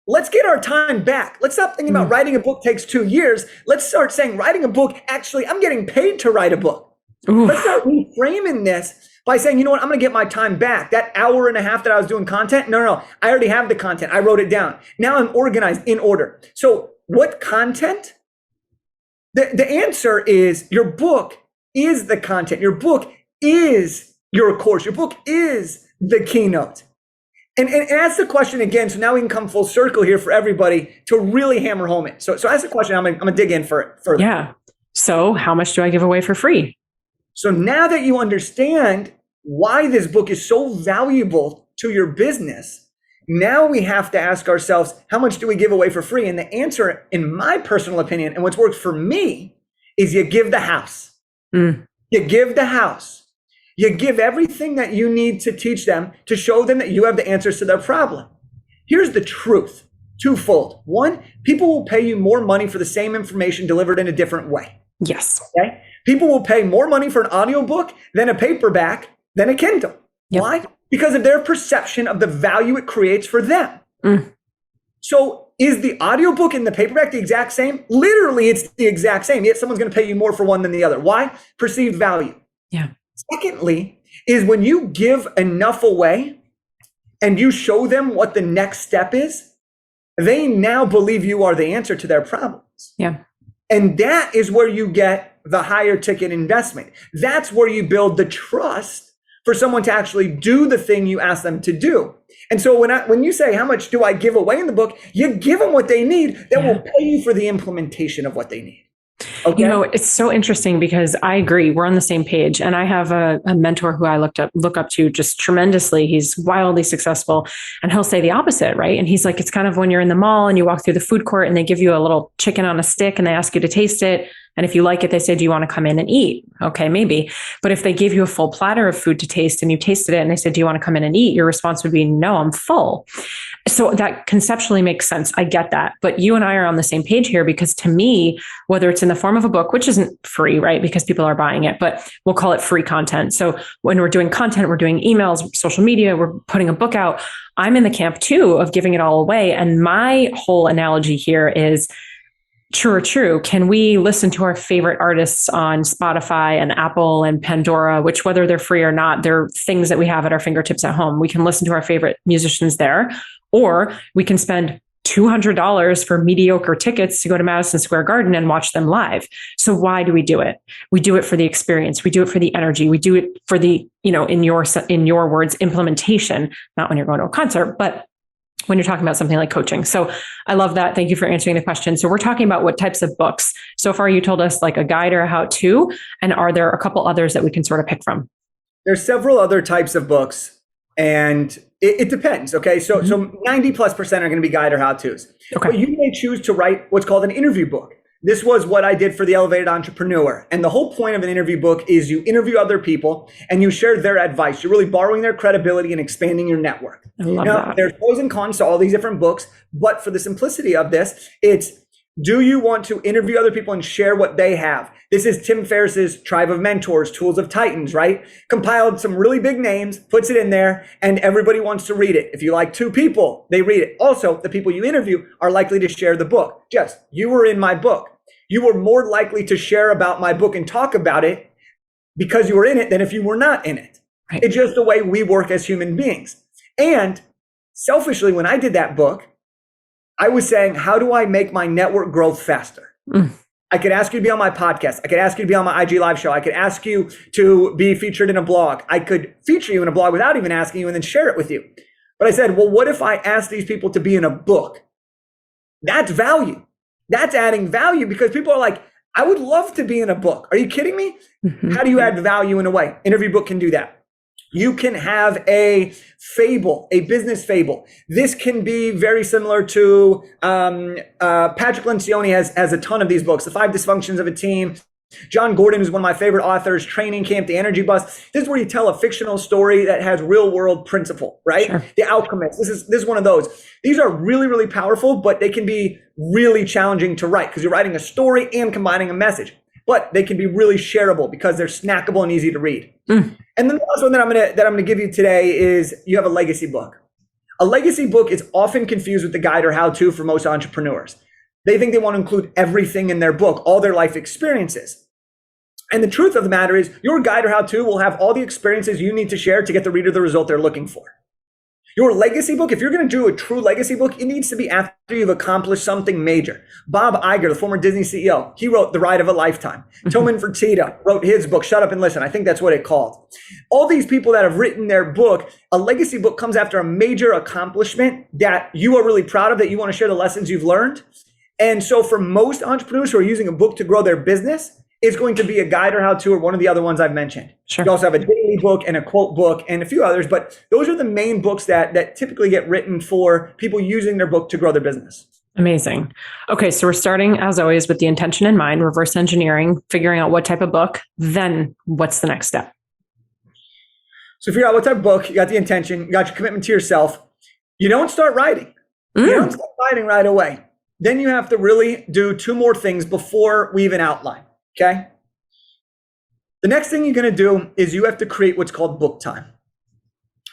Speaker 2: Let's get our time back. Let's stop thinking about writing a book takes 2 years. Let's start saying writing a book, actually, I'm getting paid to write a book. Let's start reframing this by saying, you know what, I'm going to get my time back. That hour and a half that I was doing content, no. I already have the content. I wrote it down. Now I'm organized in order. So what content? The answer is your book is the content. Your book is your course. Your book is the keynote. And ask the question again, so now we can come full circle here for everybody to really hammer home it. So ask the question, I'm gonna dig in for it further.
Speaker 1: Yeah. So how much do I give away for free?
Speaker 2: So now that you understand why this book is so valuable to your business, now we have to ask ourselves, how much do we give away for free? And the answer, in my personal opinion, and what's worked for me, is you give the house. You give the house. You give everything that you need to teach them, to show them that you have the answers to their problem. Here's the truth, twofold. One, people will pay you more money for the same information delivered in a different way.
Speaker 1: Yes.
Speaker 2: Okay? People will pay more money for an audiobook than a paperback, than a Kindle. Yep. Why? Because of their perception of the value it creates for them. So is the audiobook and the paperback the exact same? Literally, it's the exact same, yet someone's going to pay you more for one than the other. Why? Perceived value.
Speaker 1: Yeah.
Speaker 2: Secondly, is when you give enough away and you show them what the next step is, they now believe you are the answer to their problems.
Speaker 1: Yeah.
Speaker 2: And that is where you get the higher ticket investment. That's where you build the trust for someone to actually do the thing you ask them to do. And so when you say, how much do I give away in the book? You give them what they need that will pay you for the implementation of what they need. Okay.
Speaker 1: You know, it's so interesting because I agree. We're on the same page. And I have a mentor who I look up to just tremendously. He's wildly successful. And he'll say the opposite, right? And he's like, it's kind of when you're in the mall and you walk through the food court and they give you a little chicken on a stick and they ask you to taste it. And if you like it, they say, do you want to come in and eat? Okay, maybe. But if they gave you a full platter of food to taste and you tasted it and they said, do you want to come in and eat? Your response would be, no, I'm full. So that conceptually makes sense. I get that. But you and I are on the same page here because to me, whether it's in the form of a book, which isn't free, right? Because people are buying it, but we'll call it free content. So when we're doing content, we're doing emails, social media, we're putting a book out. I'm in the camp too of giving it all away. And my whole analogy here is, true. Can we listen to our favorite artists on Spotify and Apple and Pandora, which whether they're free or not, they're things that we have at our fingertips at home. We can listen to our favorite musicians there, or we can spend $200 for mediocre tickets to go to Madison Square Garden and watch them live. So why do we do it? We do it for the experience. We do it for the energy. We do it for the, in your words, implementation, not when you're going to a concert, but when you're talking about something like coaching. So I love that. Thank you for answering the question. So we're talking about what types of books. So far, you told us like a guide or a how-to, and are there a couple others that we can sort of pick from?
Speaker 2: There's several other types of books, and it depends. Okay. So 90+% are going to be guide or how-tos. Okay. But you may choose to write what's called an interview book. This was what I did for the Elevated Entrepreneur. And the whole point of an interview book is you interview other people and you share their advice. You're really borrowing their credibility and expanding your network.
Speaker 1: I love that.
Speaker 2: There's pros and cons to all these different books, but for the simplicity of this, it's, do you want to interview other people and share what they have? This is Tim Ferriss's Tribe of Mentors, Tools of Titans, right? Compiled some really big names, puts it in there, and everybody wants to read it. If you like 2 people, they read it. Also, the people you interview are likely to share the book. Jess, you were in my book. You were more likely to share about my book and talk about it because you were in it than if you were not in it. Right. It's just the way we work as human beings. And selfishly, when I did that book, I was saying, how do I make my network growth faster? I could ask you to be on my podcast. I could ask you to be on my IG live show. I could ask you to be featured in a blog. I could feature you in a blog without even asking you and then share it with you. But I said, well, what if I ask these people to be in a book? That's value. That's adding value because people are like, I would love to be in a book. Are you kidding me? How do you add value in a way? Interview book can do that. You can have a fable, a business fable. This can be very similar to Patrick Lencioni has a ton of these books, The 5 Dysfunctions of a Team, John Gordon is one of my favorite authors, Training Camp, The Energy Bus. This is where you tell a fictional story that has real world principle, right? Sure. The Alchemist. This is one of those. These are really, really powerful, but they can be really challenging to write because you're writing a story and combining a message. But they can be really shareable because they're snackable and easy to read. And then the last one that I'm gonna give you today is you have a legacy book. A legacy book is often confused with the guide or how-to for most entrepreneurs. They think they want to include everything in their book, all their life experiences. And the truth of the matter is your guide or how-to will have all the experiences you need to share to get the reader the result they're looking for. Your legacy book, if you're going to do a true legacy book, it needs to be after you've accomplished something major. Bob Iger, the former Disney CEO, he wrote The Ride of a Lifetime. Tillman Fertitta wrote his book, Shut Up and Listen. I think that's what it called. All these people that have written their book, a legacy book comes after a major accomplishment that you are really proud of, that you want to share the lessons you've learned. And so for most entrepreneurs who are using a book to grow their business, it's going to be a guide or how-to or one of the other ones I've mentioned. Sure. You also have a daily book and a quote book and a few others, but those are the main books that typically get written for people using their book to grow their business.
Speaker 1: Amazing. Okay, so we're starting, as always, with the intention in mind, reverse engineering, figuring out what type of book. Then what's the next step?
Speaker 2: So figure out what type of book, you got the intention, you got your commitment to yourself. You don't start writing. You don't start writing right away. Then you have to really do two more things before we even outline. Okay. The next thing you're going to do is you have to create what's called book time.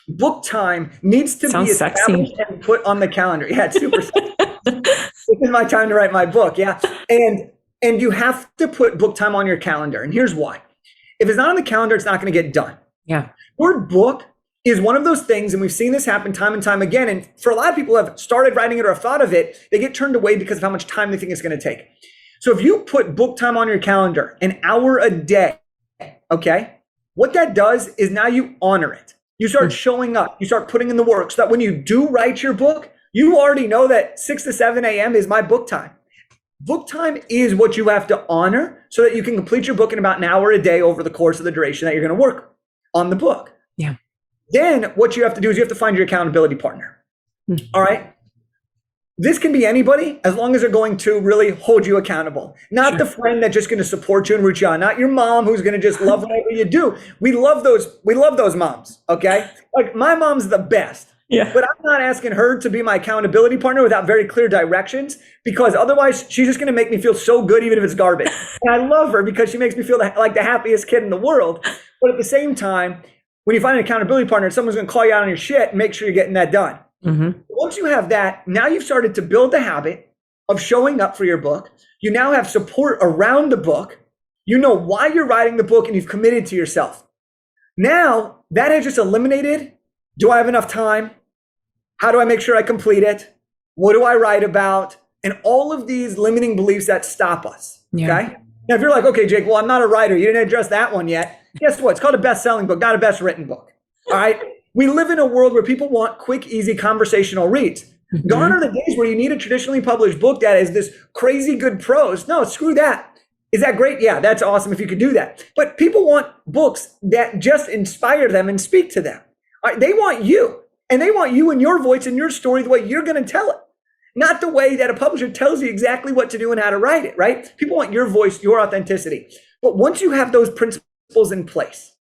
Speaker 2: Book time needs to be established and put on the calendar. Yeah, it's super sexy. This is my time to write my book. Yeah. And you have to put book time on your calendar. And here's why. If it's not on the calendar, it's not going to get done.
Speaker 1: Yeah.
Speaker 2: Your book is one of those things, and we've seen this happen time and time again. And for a lot of people who have started writing it or have thought of it, they get turned away because of how much time they think it's going to take. So if you put book time on your calendar, an hour a day, okay, what that does is now you honor it. You start showing up, you start putting in the work so that when you do write your book, you already know that 6 to 7 a.m. is my book time. Book time is what you have to honor so that you can complete your book in about an hour a day over the course of the duration that you're going to work on the book.
Speaker 1: Yeah.
Speaker 2: Then what you have to do is you have to find your accountability partner. All right. This can be anybody as long as they're going to really hold you accountable. Not the friend that's just going to support you and root you on. Not your mom who's going to just love whatever you do. We love those moms, okay? Like my mom's the best. Yeah. But I'm not asking her to be my accountability partner without very clear directions, because otherwise she's just going to make me feel so good even if it's garbage. And I love her because she makes me feel like the happiest kid in the world. But at the same time, when you find an accountability partner, someone's going to call you out on your shit and make sure you're getting that done. Once you have that, now you've started to build the habit of showing up for your book. You now have support around the book. You know why you're writing the book and you've committed to yourself. Now that has just eliminated, do I have enough time? How do I make sure I complete it? What do I write about? And all of these limiting beliefs that stop us. Yeah. Okay. Now, if you're like, okay, Jake, well, I'm not a writer. You didn't address that one yet. Guess what? It's called a best-selling book, not a best-written book. All right. We live in a world where people want quick, easy conversational reads. Gone are the days where you need a traditionally published book that is this crazy good prose. No, screw that. Is that great? Yeah, that's awesome if you could do that. But people want books that just inspire them and speak to them. All right, they want you, and they want you and your voice and your story the way you're going to tell it, not the way that a publisher tells you exactly what to do and how to write it, right? People want your voice, your authenticity. But once you have those principles in place,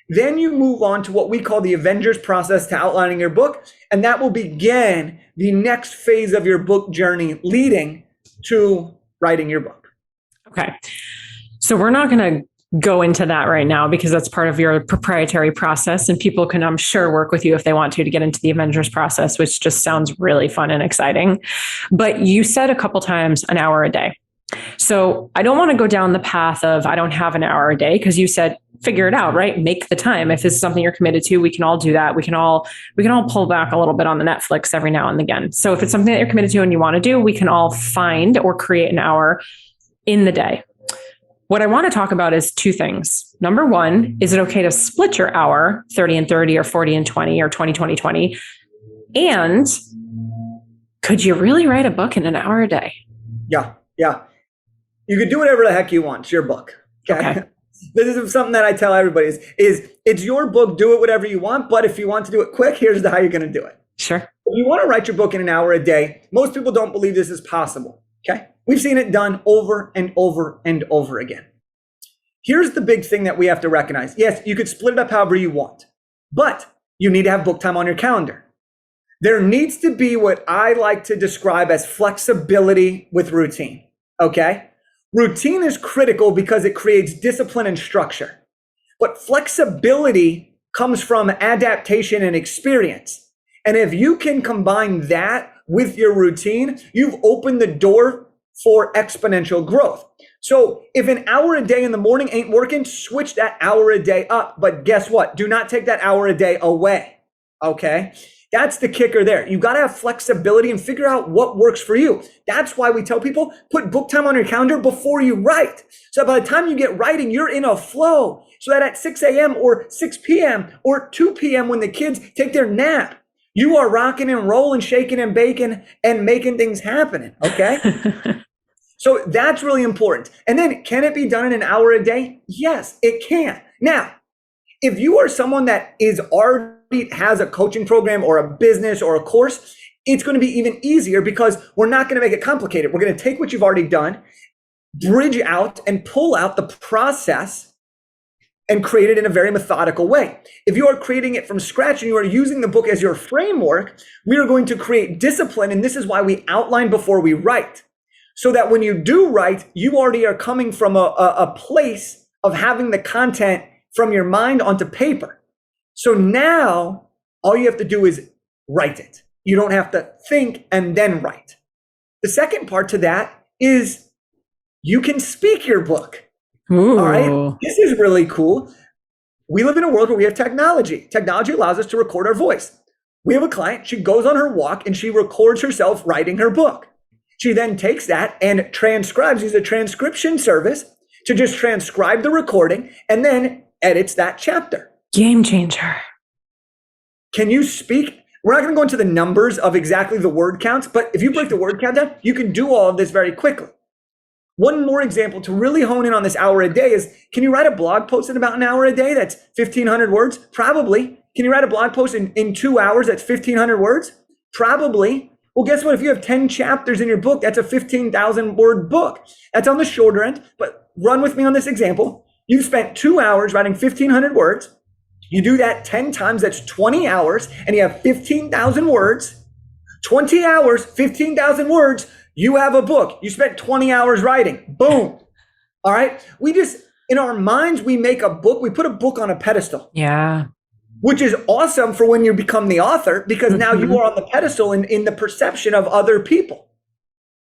Speaker 2: then you move on to what we call the Avengers process to outlining your book. And that will begin the next phase of your book journey leading to writing your book.
Speaker 1: Okay. So we're not going to go into that right now because that's part of your proprietary process, and people can, I'm sure, work with you if they want to get into the Avengers process, which just sounds really fun and exciting. But you said a couple times an hour a day. So I don't want to go down the path of I don't have an hour a day, because you said figure it out, right? Make the time. If this is something you're committed to, we can all do that. We can all pull back a little bit on the Netflix every now and again. So if it's something that you're committed to and you want to do, we can all find or create an hour in the day. What I want to talk about is two things. Number one, is it okay to split your hour 30 and 30 or 40 and 20 or 20, 20, 20? And could you really write a book in an hour a day?
Speaker 2: Yeah. You could do whatever the heck you want. It's your book. Okay. This is something that I tell everybody is it's your book. Do it whatever you want. But if you want to do it quick, here's how you're going to do it.
Speaker 1: Sure.
Speaker 2: If you want to write your book in an hour a day, most people don't believe this is possible. Okay. We've seen it done over and over and over again. Here's the big thing that we have to recognize. Yes, you could split it up however you want, but you need to have book time on your calendar. There needs to be what I like to describe as flexibility with routine, okay? Routine is critical because it creates discipline and structure. But flexibility comes from adaptation and experience. And if you can combine that with your routine, you've opened the door for exponential growth. So if an hour a day in the morning ain't working, switch that hour a day up. But guess what? Do not take that hour a day away, okay? That's the kicker there. You got to have flexibility and figure out what works for you. That's why we tell people, put book time on your calendar before you write. So by the time you get writing, you're in a flow. So that at 6 a.m. or 6 p.m. or 2 p.m. when the kids take their nap, you are rocking and rolling, shaking and baking and making things happen, okay? So that's really important. And then can it be done in an hour a day? Yes, it can. Now, if you are someone that is already has a coaching program or a business or a course, it's going to be even easier because we're not going to make it complicated. We're going to take what you've already done, bridge out and pull out the process and create it in a very methodical way. If you are creating it from scratch and you are using the book as your framework, we are going to create discipline. And this is why we outline before we write. So that when you do write, you already are coming from a place of having the content from your mind onto paper. So now all you have to do is write it. You don't have to think and then write. The second part to that is you can speak your book.
Speaker 1: Ooh.
Speaker 2: All right. This is really cool. We live in a world where we have technology. Technology allows us to record our voice. We have a client, she goes on her walk and she records herself writing her book. She then takes that and transcribes, uses a transcription service to just transcribe the recording and then edits that chapter.
Speaker 1: Game changer.
Speaker 2: Can you speak? We're not going to go into the numbers of exactly the word counts, but if you break the word count down, you can do all of this very quickly. One more example to really hone in on this hour a day is, can you write a blog post in about an hour a day? That's 1,500 words? Probably. Can you write a blog post in 2 hours? That's 1,500 words? Probably. Well, guess what? If you have 10 chapters in your book, that's a 15,000 word book. That's on the shorter end, but run with me on this example. You've spent 2 hours writing 1,500 words. You do that 10 times, that's 20 hours, and you have 15,000 words. 20 hours, 15,000 words, you have a book. You spent 20 hours writing. Boom. All right. We just, in our minds, we make a book. We put a book on a pedestal.
Speaker 1: Yeah.
Speaker 2: Which is awesome for when you become the author, because now you are on the pedestal in the perception of other people,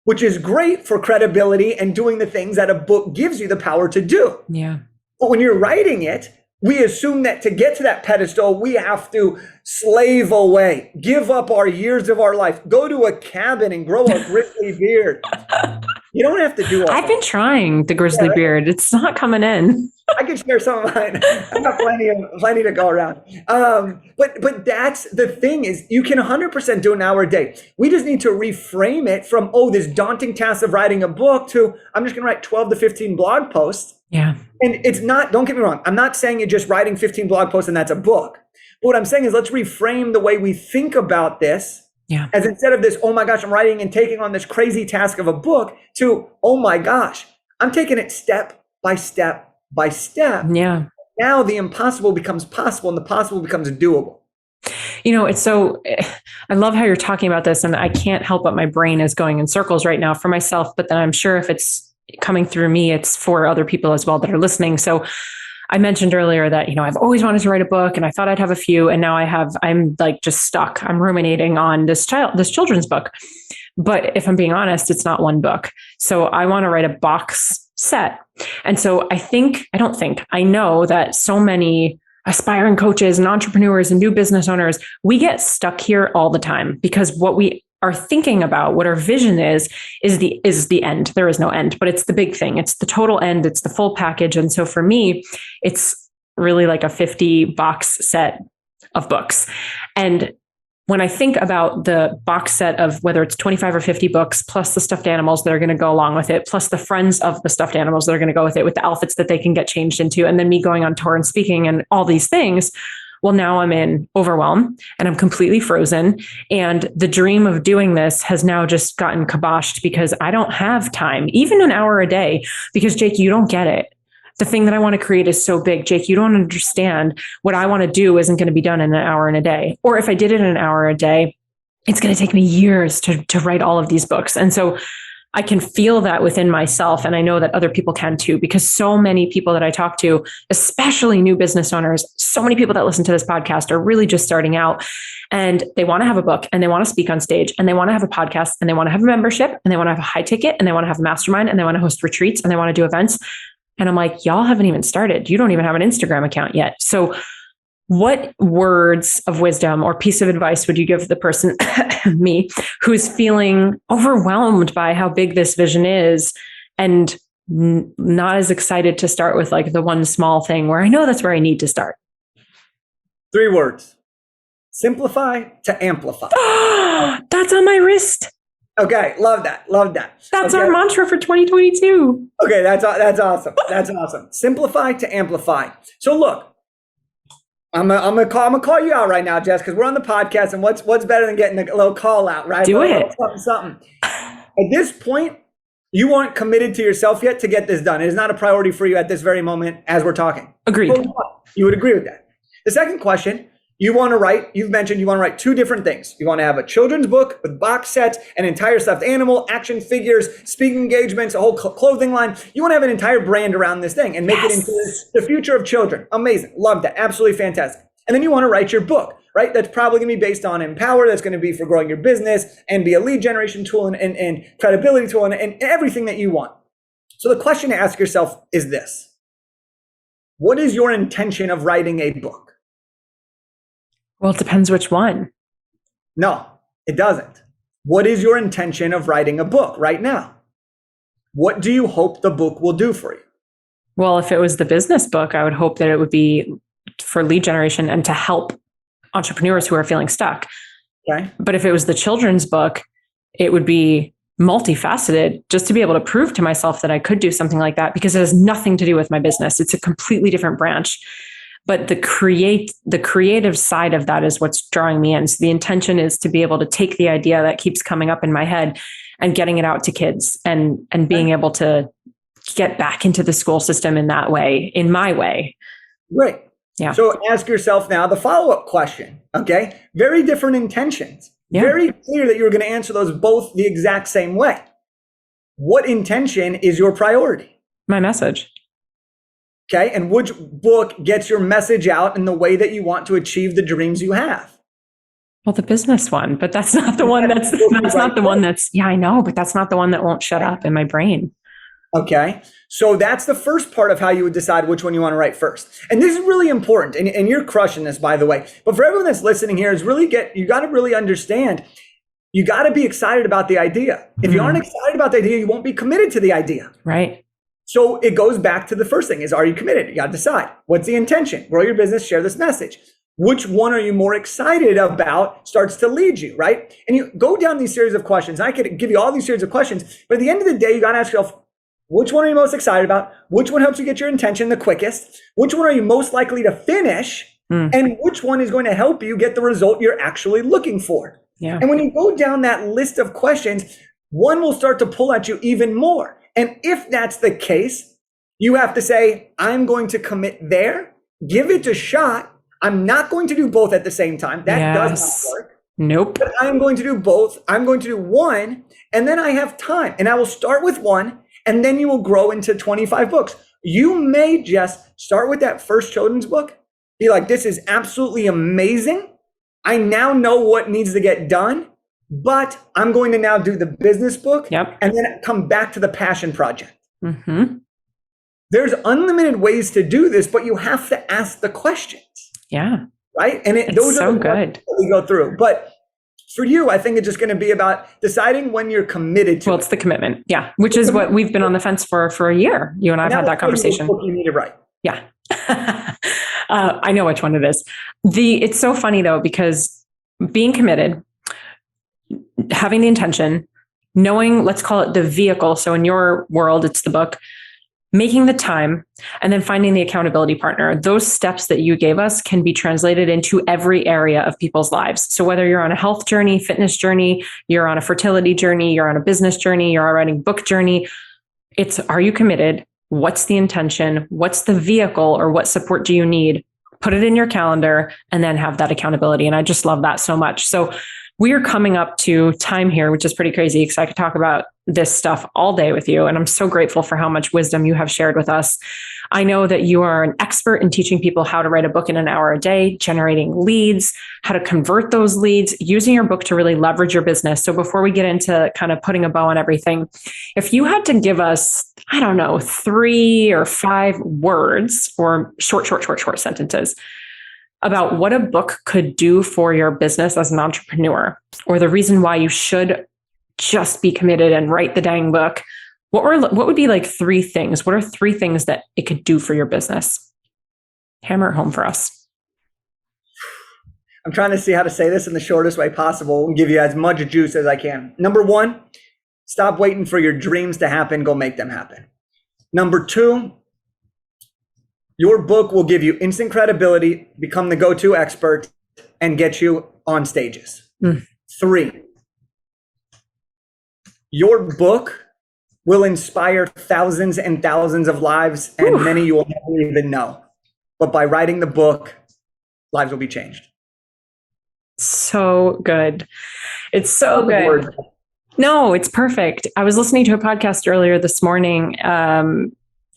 Speaker 2: which is great for credibility and doing the things that a book gives you the power to do.
Speaker 1: Yeah.
Speaker 2: But when you're writing it, we assume that to get to that pedestal, we have to slave away, give up our years of our life, go to a cabin and grow a grizzly beard. You don't have to do all
Speaker 1: I've been trying the grizzly beard. It's not coming in.
Speaker 2: I can share some of mine. I've got plenty to go around. But that's the thing is you can 100% do an hour a day. We just need to reframe it from, this daunting task of writing a book to, I'm just going to write 12 to 15 blog posts.
Speaker 1: Yeah.
Speaker 2: And it's not, don't get me wrong. I'm not saying you're just writing 15 blog posts and that's a book. But what I'm saying is let's reframe the way we think about this.
Speaker 1: Yeah.
Speaker 2: As instead of this, oh my gosh, I'm writing and taking on this crazy task of a book to, oh my gosh, I'm taking it step by step by step.
Speaker 1: Yeah.
Speaker 2: Now the impossible becomes possible and the possible becomes doable.
Speaker 1: You know, it's so, I love how you're talking about this, and I can't help but my brain is going in circles right now for myself, but then I'm sure if it's coming through me, it's for other people as well that are listening. So I mentioned earlier that, I've always wanted to write a book and I thought I'd have a few, and now I'm like just stuck. I'm ruminating on this children's book. But if I'm being honest, it's not one book. So I want to write a box set. And so I know that so many aspiring coaches and entrepreneurs and new business owners, we get stuck here all the time because what we are thinking about, what our vision is the end. There is no end, but it's the big thing. It's the total end. It's the full package. And so for me, it's really like a 50 box set of books. And when I think about the box set of whether it's 25 or 50 books, plus the stuffed animals that are going to go along with it, plus the friends of the stuffed animals that are going to go with it, with the outfits that they can get changed into, and then me going on tour and speaking and all these things. Well, now I'm in overwhelm and I'm completely frozen. And the dream of doing this has now just gotten kiboshed because I don't have time, even an hour a day, because Jake, you don't get it. The thing that I want to create is so big. Jake, you don't understand. What I want to do isn't going to be done in an hour and a day. Or if I did it in an hour a day, it's going to take me years to write all of these books. And so I can feel that within myself. And I know that other people can too, because so many people that I talk to, especially new business owners, so many people that listen to this podcast are really just starting out, and they want to have a book, and they want to speak on stage, and they want to have a podcast, and they want to have a membership, and they want to have a high ticket, and they want to have a mastermind, and they want to host retreats, and they want to do events. And I'm like, y'all haven't even started. You don't even have an Instagram account yet. So what words of wisdom or piece of advice would you give the person, me, who's feeling overwhelmed by how big this vision is and not as excited to start with like the one small thing where I know that's where I need to start?
Speaker 2: 3 words: simplify to amplify.
Speaker 1: That's on my wrist.
Speaker 2: Okay, love that. Love that.
Speaker 1: That's
Speaker 2: okay.
Speaker 1: Our mantra for 2022.
Speaker 2: Okay, that's awesome. That's awesome. Simplify to amplify. So look, I'm gonna call you out right now, Jess, because we're on the podcast, and what's better than getting a little call out, right?
Speaker 1: Do it.
Speaker 2: Something. At this point, you aren't committed to yourself yet to get this done. It is not a priority for you at this very moment as we're talking.
Speaker 1: Agreed.
Speaker 2: You would agree with that. The second question, you've mentioned you want to write 2 different things. You want to have a children's book with box sets, an entire stuffed animal, action figures, speaking engagements, a whole clothing line. You want to have an entire brand around this thing and make it into the future of children. Amazing. Love that. Absolutely fantastic. And then you want to write your book, right? That's probably going to be based on Empower. That's going to be for growing your business and be a lead generation tool and credibility tool and everything that you want. So the question to ask yourself is this: what is your intention of writing a book?
Speaker 1: Well, it depends which one.
Speaker 2: No, it doesn't. What is your intention of writing a book right now? What do you hope the book will do for you?
Speaker 1: Well, if it was the business book, I would hope that it would be for lead generation and to help entrepreneurs who are feeling stuck.
Speaker 2: Okay.
Speaker 1: But if it was the children's book, it would be multifaceted, just to be able to prove to myself that I could do something like that, because it has nothing to do with my business. It's a completely different branch. But the creative side of that is what's drawing me in. So the intention is to be able to take the idea that keeps coming up in my head and getting it out to kids and being able to get back into the school system in that way, in my way.
Speaker 2: Right.
Speaker 1: Yeah.
Speaker 2: So ask yourself now the follow-up question. Okay. Very different intentions. Yeah. Very clear that you're going to answer those both the exact same way. What intention is your priority?
Speaker 1: My message.
Speaker 2: Okay. And which book gets your message out in the way that you want to achieve the dreams you have?
Speaker 1: Well, the business one, but that's not the one that's not the one that's, yeah, I know, but that's not the one that won't shut up in my brain.
Speaker 2: Okay. So that's the first part of how you would decide which one you want to write first. And this is really important. And you're crushing this, by the way. But for everyone that's listening here, you got to really understand, you got to be excited about the idea. If you aren't excited about the idea, you won't be committed to the idea.
Speaker 1: Right.
Speaker 2: So it goes back to the first thing is, are you committed? You got to decide. What's the intention? Grow your business, share this message. Which one are you more excited about starts to lead you, right? And you go down these series of questions. I could give you all these series of questions, but at the end of the day, you got to ask yourself, which one are you most excited about? Which one helps you get your intention the quickest? Which one are you most likely to finish? And which one is going to help you get the result you're actually looking for?
Speaker 1: Yeah. And
Speaker 2: when you go down that list of questions, one will start to pull at you even more. And if that's the case, you have to say, I'm going to commit there, give it a shot. I'm not going to do both at the same time. That does not work.
Speaker 1: Nope.
Speaker 2: But I'm going to do both. I'm going to do one, and then I have time. And I will start with one, and then you will grow into 25 books. You may just start with that first children's book, be like, this is absolutely amazing. I now know what needs to get done. But I'm going to now do the business book and then come back to the passion project. There's unlimited ways to do this, but you have to ask the questions. Yeah. Right? And those are the good that we go through. But for you, I think it's just going to be about deciding when you're committed to it.
Speaker 1: Well, it's the commitment. Yeah. Which is what we've been on the fence for a year. You and I've had that conversation.
Speaker 2: Book you need to write.
Speaker 1: Yeah. I know which one it is. It's so funny though, because being committed, having the intention, knowing, let's call it the vehicle. So in your world, it's the book, making the time, and then finding the accountability partner. Those steps that you gave us can be translated into every area of people's lives. So whether you're on a health journey, fitness journey, you're on a fertility journey, you're on a business journey, you're on a writing book journey, are you committed? What's the intention? What's the vehicle, or what support do you need? Put it in your calendar and then have that accountability. And I just love that so much. So we're coming up to time here, which is pretty crazy because I could talk about this stuff all day with you. And I'm so grateful for how much wisdom you have shared with us. I know that you are an expert in teaching people how to write a book in an hour a day, generating leads, how to convert those leads, using your book to really leverage your business. So before we get into kind of putting a bow on everything, if you had to give us, I don't know, 3 or 5 words or short sentences about what a book could do for your business as an entrepreneur, or the reason why you should just be committed and write the dang book, what would be like 3 things? What are 3 things that it could do for your business? Hammer it home for us.
Speaker 2: I'm trying to see how to say this in the shortest way possible and give you as much juice as I can. Number 1, stop waiting for your dreams to happen. Go make them happen. Number 2, your book will give you instant credibility, become the go-to expert, and get you on stages. 3, your book will inspire thousands and thousands of lives, and many you will never even know. But by writing the book, lives will be changed.
Speaker 1: So good. It's so good. No, it's perfect. I was listening to a podcast earlier this morning,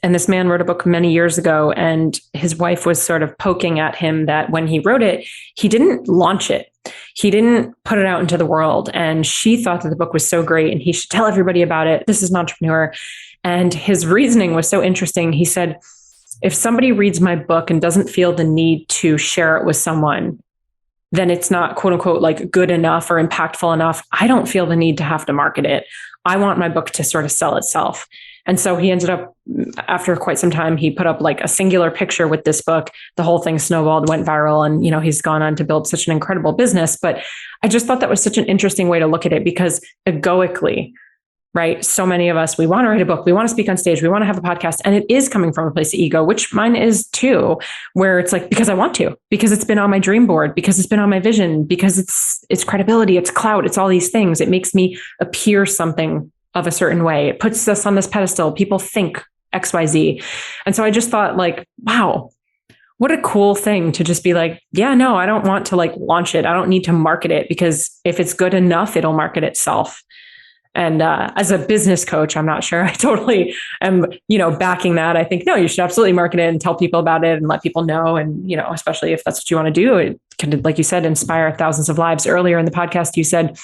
Speaker 1: and this man wrote a book many years ago, and his wife was sort of poking at him that when he wrote it, he didn't launch it. He didn't put it out into the world. And she thought that the book was so great and he should tell everybody about it. This is an entrepreneur. And his reasoning was so interesting. He said, if somebody reads my book and doesn't feel the need to share it with someone, then it's not quote unquote like good enough or impactful enough. I don't feel the need to have to market it. I want my book to sort of sell itself. And so he ended up, after quite some time, he put up like a singular picture with this book. The whole thing snowballed, went viral, and he's gone on to build such an incredible business. But I just thought that was such an interesting way to look at it, because egoically, right? So many of us, we want to write a book, we want to speak on stage, we want to have a podcast, and it is coming from a place of ego, which mine is too, where it's like, because I want to, because it's been on my dream board, because it's been on my vision, because it's credibility, it's clout, it's all these things. It makes me appear something of a certain way. It puts us on this pedestal. People think XYZ. And so I just thought like, wow, what a cool thing to just be like, yeah, no, I don't want to like launch it. I don't need to market it, because if it's good enough, it'll market itself. And as a business coach, I'm not sure I totally am, backing that. I think, no, you should absolutely market it and tell people about it and let people know. And, especially if that's what you want to do, it can, like you said, inspire thousands of lives. Earlier in the podcast, you said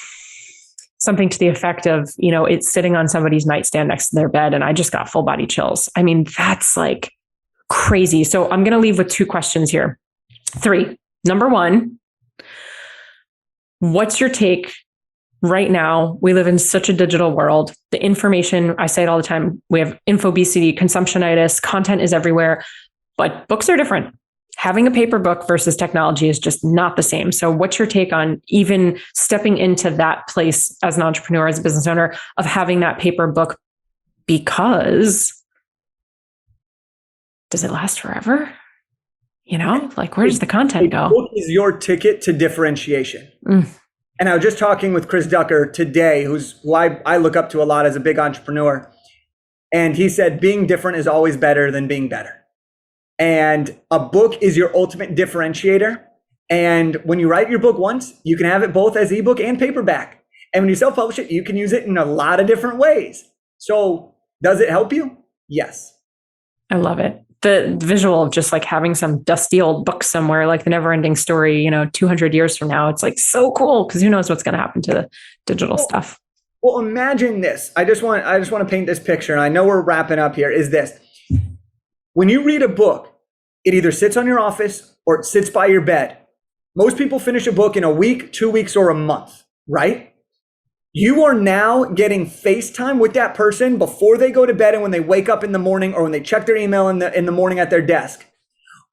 Speaker 1: something to the effect of, it's sitting on somebody's nightstand next to their bed. And I just got full body chills. I mean, that's like crazy. So I'm going to leave with 2 questions here. 3. Number 1, what's your take right now? We live in such a digital world. The information, I say it all the time, we have infobesity, consumptionitis, content is everywhere, but books are different. Having a paper book versus technology is just not the same. So what's your take on even stepping into that place as an entrepreneur, as a business owner, of having that paper book? Because does it last forever? Like, where does the content go?
Speaker 2: Book is your ticket to differentiation. And I was just talking with Chris Ducker today, who I look up to a lot as a big entrepreneur. And he said, being different is always better than being better. And a book is your ultimate differentiator. And when you write your book once, you can have it both as ebook and paperback. And when you self-publish it, you can use it in a lot of different ways. So does it help you? Yes.
Speaker 1: I love it. The visual of just like having some dusty old book somewhere, like the never ending story, 200 years from now, it's like so cool, because who knows what's going to happen to the digital stuff.
Speaker 2: Well, imagine this. I just want to paint this picture, and I know we're wrapping up here, is this. When you read a book, it either sits on your office or it sits by your bed. Most people finish a book in a week, 2 weeks, or a month, right? You are now getting FaceTime with that person before they go to bed and when they wake up in the morning, or when they check their email in the morning at their desk.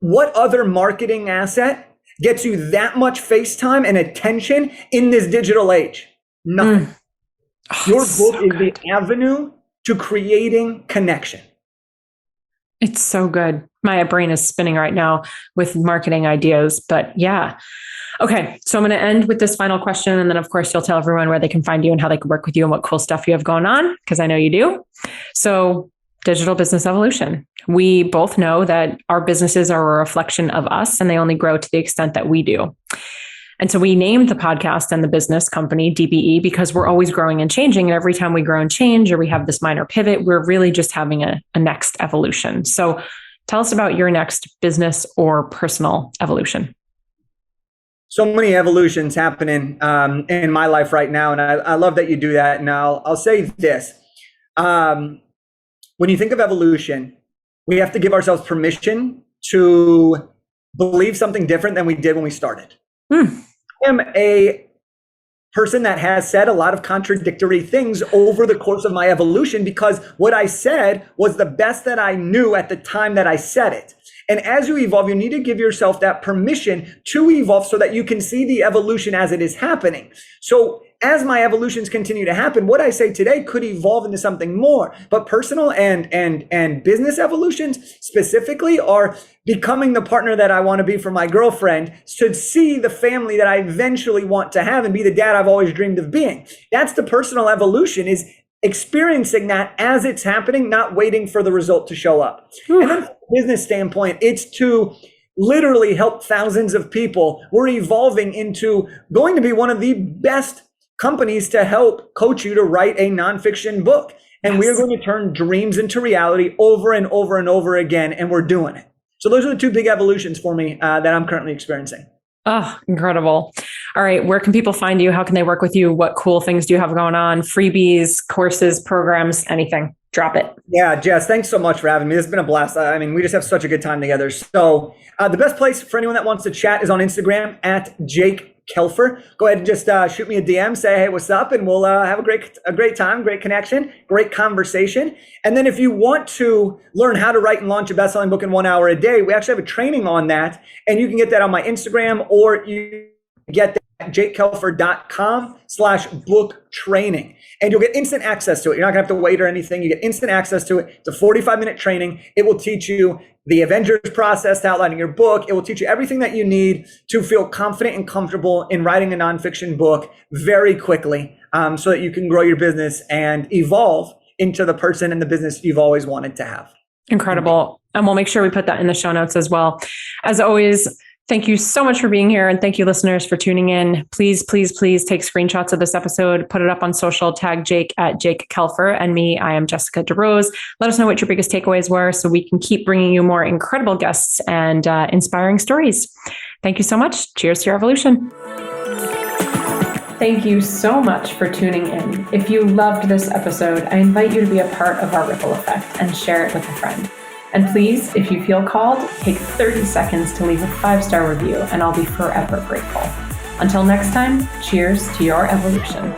Speaker 2: What other marketing asset gets you that much FaceTime and attention in this digital age? Nothing. Your book is the avenue to creating connection.
Speaker 1: It's so good. My brain is spinning right now with marketing ideas, but yeah. Okay. So I'm going to end with this final question. And then of course you'll tell everyone where they can find you and how they can work with you and what cool stuff you have going on, because I know you do. So Digital Business Evolution. We both know that our businesses are a reflection of us and they only grow to the extent that we do. And so we named the podcast and the business company DBE because we're always growing and changing. And every time we grow and change or we have this minor pivot, we're really just having a next evolution. So tell us about your next business or personal evolution.
Speaker 2: So many evolutions happening in my life right now. And I love that you do that. And I'll say this. When you think of evolution, we have to give ourselves permission to believe something different than we did when we started. I am a person that has said a lot of contradictory things over the course of my evolution because what I said was the best that I knew at the time that I said it. And as you evolve, you need to give yourself that permission to evolve so that you can see the evolution as it is happening. So as my evolutions continue to happen, what I say today could evolve into something more. But personal and business evolutions specifically are becoming the partner that I want to be for my girlfriend, to see the family that I eventually want to have and be the dad I've always dreamed of being. That's the personal evolution, is experiencing that as it's happening, not waiting for the result to show up. And then from a business standpoint, it's to literally help thousands of people. We're evolving into going to be one of the best companies to help coach you to write a nonfiction book. And we are going to turn dreams into reality over and over and over again. And we're doing it. So those are the two big evolutions for me that I'm currently experiencing.
Speaker 1: Oh, incredible. All right. Where can people find you? How can they work with you? What cool things do you have going on? Freebies, courses, programs, anything? Drop it.
Speaker 2: Yeah, Jess, thanks so much for having me. This has been a blast. I mean, we just have such a good time together. So the best place for anyone that wants to chat is on Instagram at Jake Kelfer. Go ahead and just shoot me a DM, say, hey, what's up? And we'll have a great time, great connection, great conversation. And then if you want to learn how to write and launch a best-selling book in 1 hour a day, we actually have a training on that. And you can get that on my Instagram, or you get that at jakekelfer.com/book training. And you'll get instant access to it. You're not gonna have to wait or anything. You get instant access to it. It's a 45-minute training. It will teach you the Avengers process to outlining your book. It will teach you everything that you need to feel confident and comfortable in writing a nonfiction book very quickly, so that you can grow your business and evolve into the person and the business you've always wanted to have.
Speaker 1: Incredible. And we'll make sure we put that in the show notes as well. As always, thank you so much for being here. And thank you, listeners, for tuning in. Please, please, please take screenshots of this episode, put it up on social, tag Jake at Jake Kelfer, and me. I am Jessica DeRose. Let us know what your biggest takeaways were so we can keep bringing you more incredible guests and inspiring stories. Thank you so much. Cheers to your evolution. Thank you so much for tuning in. If you loved this episode, I invite you to be a part of our ripple effect and share it with a friend. And please, if you feel called, take 30 seconds to leave a 5-star review, and I'll be forever grateful. Until next time, cheers to your evolution.